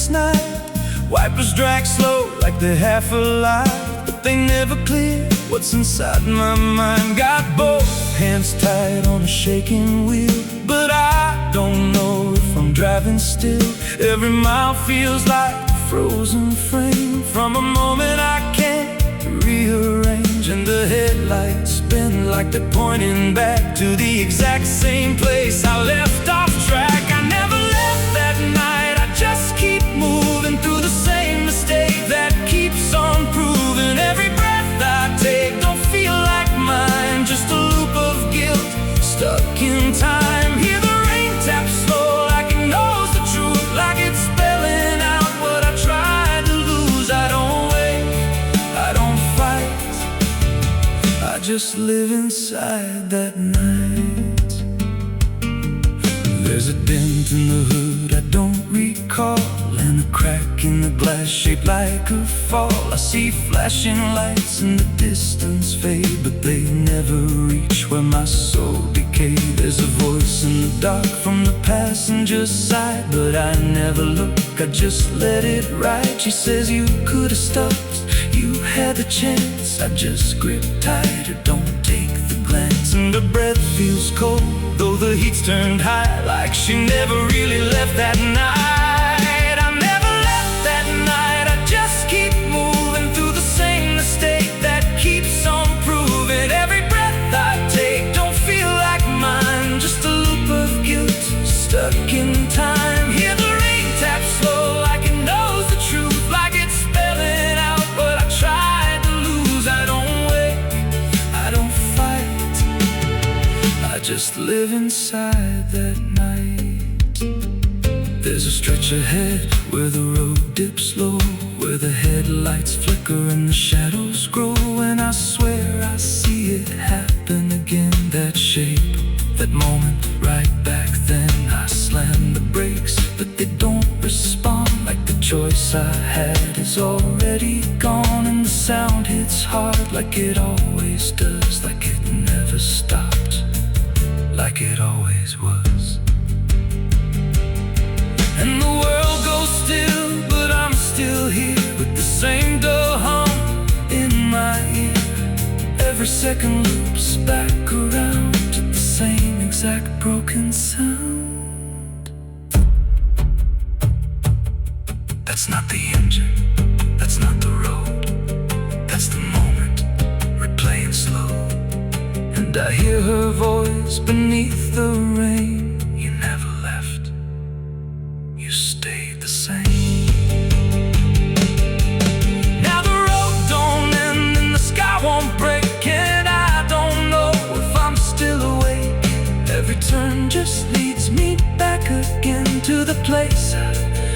last night. Wipers drag slow like they're half alive, but they never clear what's inside my mind. Got both hands tied on a shaking wheel, but I don't know if I'm driving still. Every mile feels like a frozen frame from a moment I can't rearrange. And the headlights spin like they're pointing back to the exact same place I left off track. I never left that night, I just keep moving through the same mistake that keeps on proving. Every breath I take don't feel like mine, just a loop of guilt stuck in time. Hear the rain tap slow like it knows the truth, like it's spelling out what I tried to lose. I don't wait, I don't fight, I just live inside that night. There's a dent in the hood I don't recall, and a crack in the glass shaped like a fall. I see flashing lights in the distance fade, but they never reach where my soul decayed. There's a voice in the dark from the passenger side, but I never look, I just let it ride. She says you could have stopped, you had the chance. I just grip tighter, don't take the glance. And her breath feels cold, though the heat's turned high, like she never really left that night. I never left that night, I just keep moving through the same mistake that keeps on proving. Every breath I take don't feel like mine, just a loop of guilt stuck in time. Hear the rain tap slow like it knows the truth, like it's spelling out what I tried to lose. I don't wait, I don't fight, I just live inside that night. There's a stretch ahead where the road dips low, where the headlights flicker and the shadows grow. And I swear I see it happen again, that shape, that moment right back then. I slam the brakes, but they don't respond, like the choice I had is already gone. And the sound hits hard like it always does, like it never stopped, like it always was. And the world goes still, but I'm still here, with the same dull hum in my ear. Every second loops back around to the same exact broken sound. That's not the engine, that's not the road, that's the moment replaying slow. And I hear her voice beneath the rain. You never left, you stayed the same. Now the road don't end and the sky won't break, and I don't know if I'm still awake. Every turn just leads me back again to the place I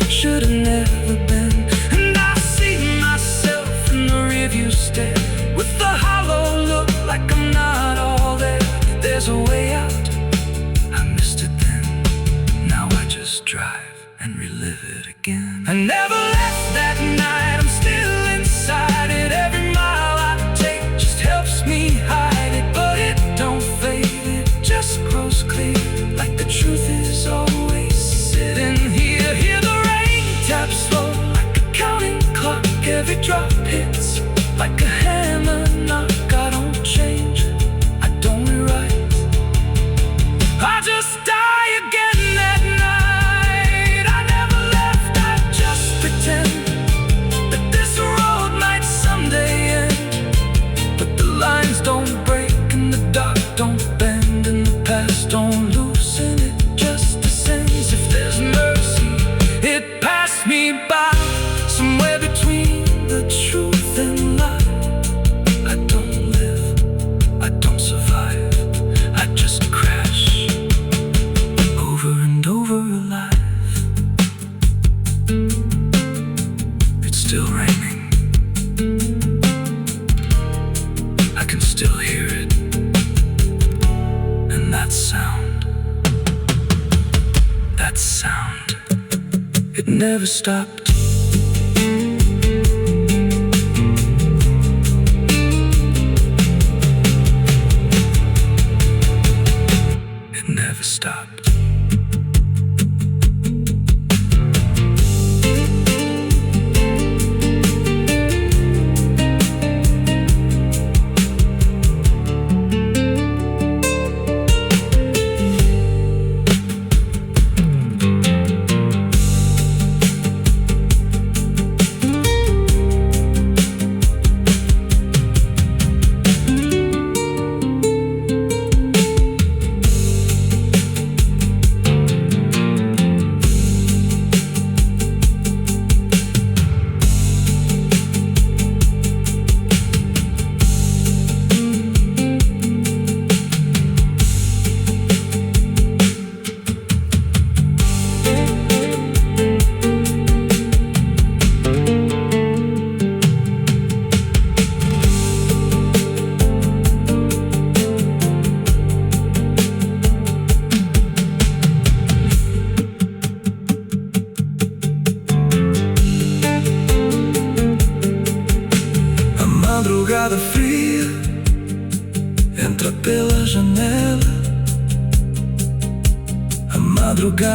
should have never been. And I see myself in the rearview stare, with the hollow look like I'm not all there. There's a way out, I missed it then, now I just drive and relive it again. I never left that night, I'm still inside it. Every mile I take just helps me hide it, but it don't fade, it just grows clear, like the truth is always sitting here. Hear the rain tap slow like a counting clock, every drop hits like a hammer knock. I don't change, I don't rewrite, I just die again that night. I never left, I just pretend that this road might someday end. But the lines don't break and the dark don't bend, and the past don't loosen, it just descends. If there's mercy, it passed me by, somewhere between the truth and lie. I don't live, I don't survive, I just crash over and over alive. It's still raining, I can still hear it, and that sound, it never stopped. It never stopped.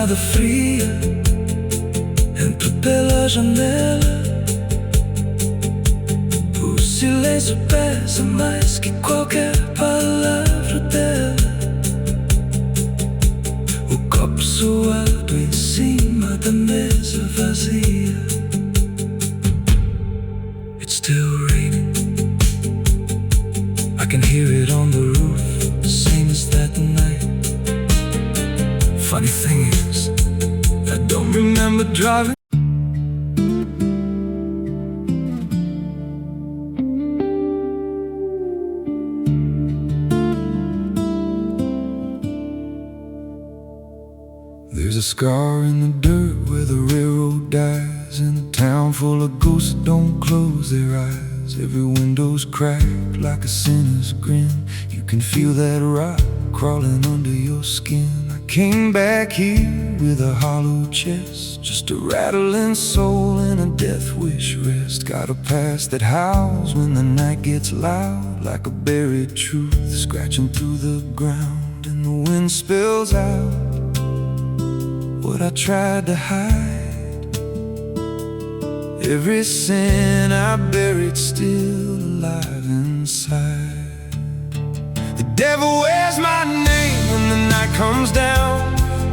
nada fria entre pela janela. O silêncio pesa mais que qualquer palavra dela. O copo suado em cima da mesa vazia. It's still raining. I can hear it on the roof, same as that night. Funny thing is, I don't remember driving. There's a scar in the dirt where the railroad dies, in a town full of ghosts that don't close their eyes. Every window's cracked like a sinner's grin. You can feel that rock crawling under your skin. I came back here with a hollow chest, just a rattling soul and a death wish rest. Got a past that howls when the night gets loud, like a buried truth scratching through the ground. And the wind spills out what I tried to hide. Every sin I buried still alive inside. The devil wears my name when the night comes down,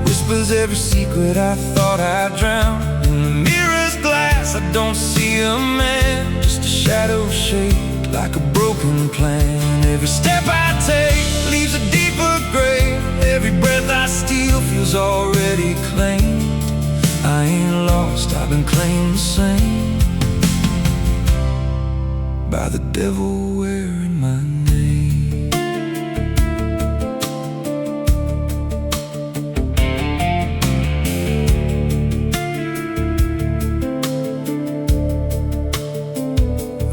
whispers every secret I thought I'd drown. In the mirror's glass I don't see a man, just a shadow shaped like a broken plan. Every step I take leaves a deeper grave. Every breath I steal feels already claimed. I ain't lost, I've been claimed the same by the devil wearing my name.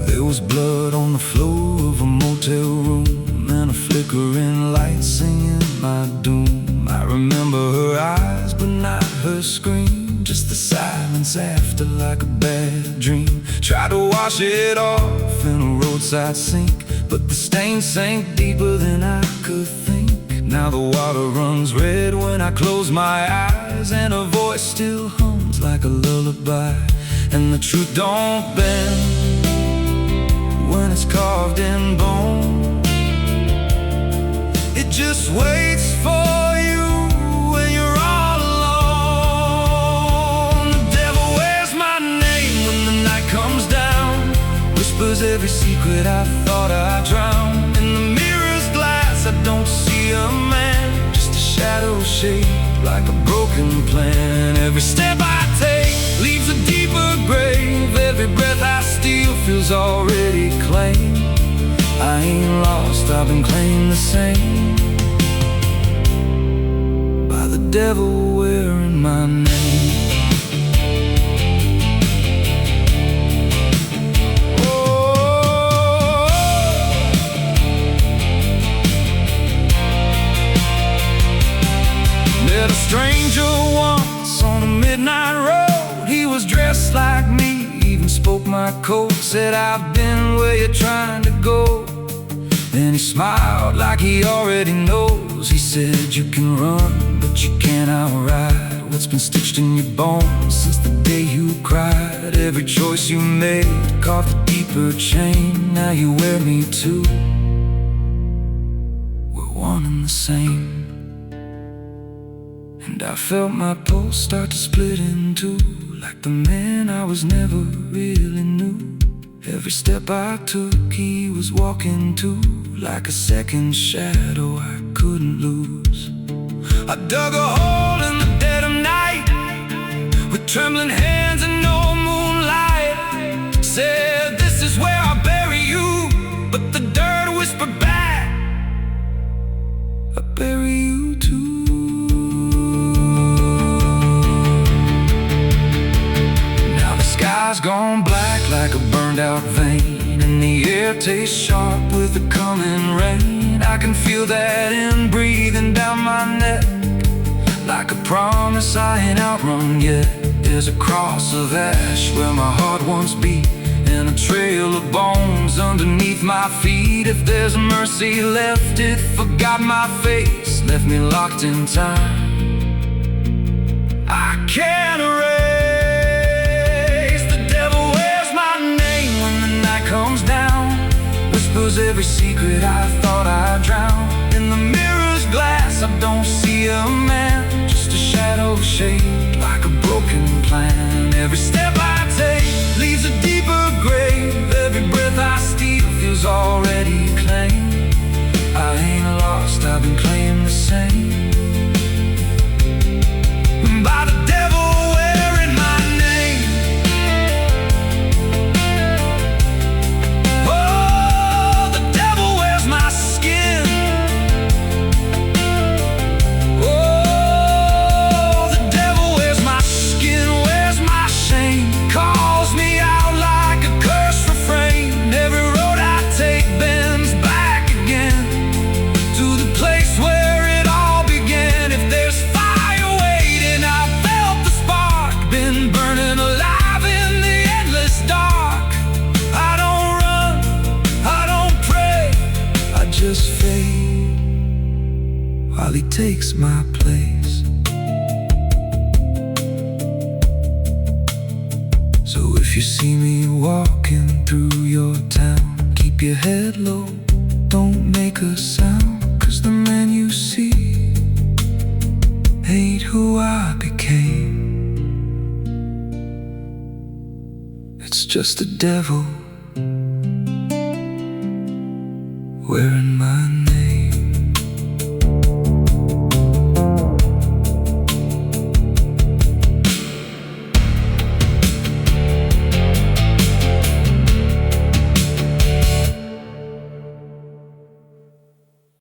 There was blood on the floor of a motel room, and a flickering light singing my doom. I remember her eyes but not her scream, just the silence after like a bad dream. Tried to wash it off in a roadside sink, but the stain sank deeper than I could think. Now the water runs red when I close my eyes, and her voice still hums like a lullaby. And the truth don't bend when it's carved in bone. It just waits for you when you're all alone. The devil wears my name when the night comes down, whispers every secret I thought I'd drown. In the mirror's glass I don't see a man, just a shadow shaped like a broken plan. Every step I take leaves a deeper grave. Every breath I steal feels already claimed. I ain't lost, I've been claimed the same by the devil wearing my name. Oh, met a stranger once on a midnight road. He was dressed like me, even spoke my code. Said, I've been where you're trying to go. Then he smiled like he already knows. He said, you can run, but you can't outride what's been stitched in your bones since the day you cried. Every choice you made carved a deeper chain. Now you wear me too. We're one and the same. And I felt my pulse start to split in two, like the man I was never really knew. Every step I took he was walking too, like a second shadow I couldn't lose. I dug a hole in the dead of night with trembling hands and no moonlight. Said, this is where I'll bury you, but the dirt whispered back, I'll bury you too. Sky's gone black like a burned out vein, and the air tastes sharp with the coming rain. I can feel that in breathing down my neck, like a promise I ain't outrun yet. There's a cross of ash where my heart once beat, and a trail of bones underneath my feet. If there's mercy left, it forgot my face, left me locked in time. I can't erase. The devil wears my name when the night comes down, whispers every secret I thought I'd drown. In the mirror's glass I don't see a man, just a shadow shaped like a broken plan. Every step I take leaves a deeper grave. Every breath I steal feels already claimed. I ain't lost, I've been claimed the same by the devil wearing my name. Oh, the devil wears my skin. Oh, the devil wears my skin, wears my shame, calls me out like a cursed refrain. Every road I take bends back again to the place where it all began. If there's fire waiting, I felt the spark, been burning alive in the endless dark. I don't run, I don't pray, I just fade while he takes my place. So if you see me walking through your town, keep your head low, don't make a sound, 'cause the man you see ain't who I became. It's just the devil wearing my name.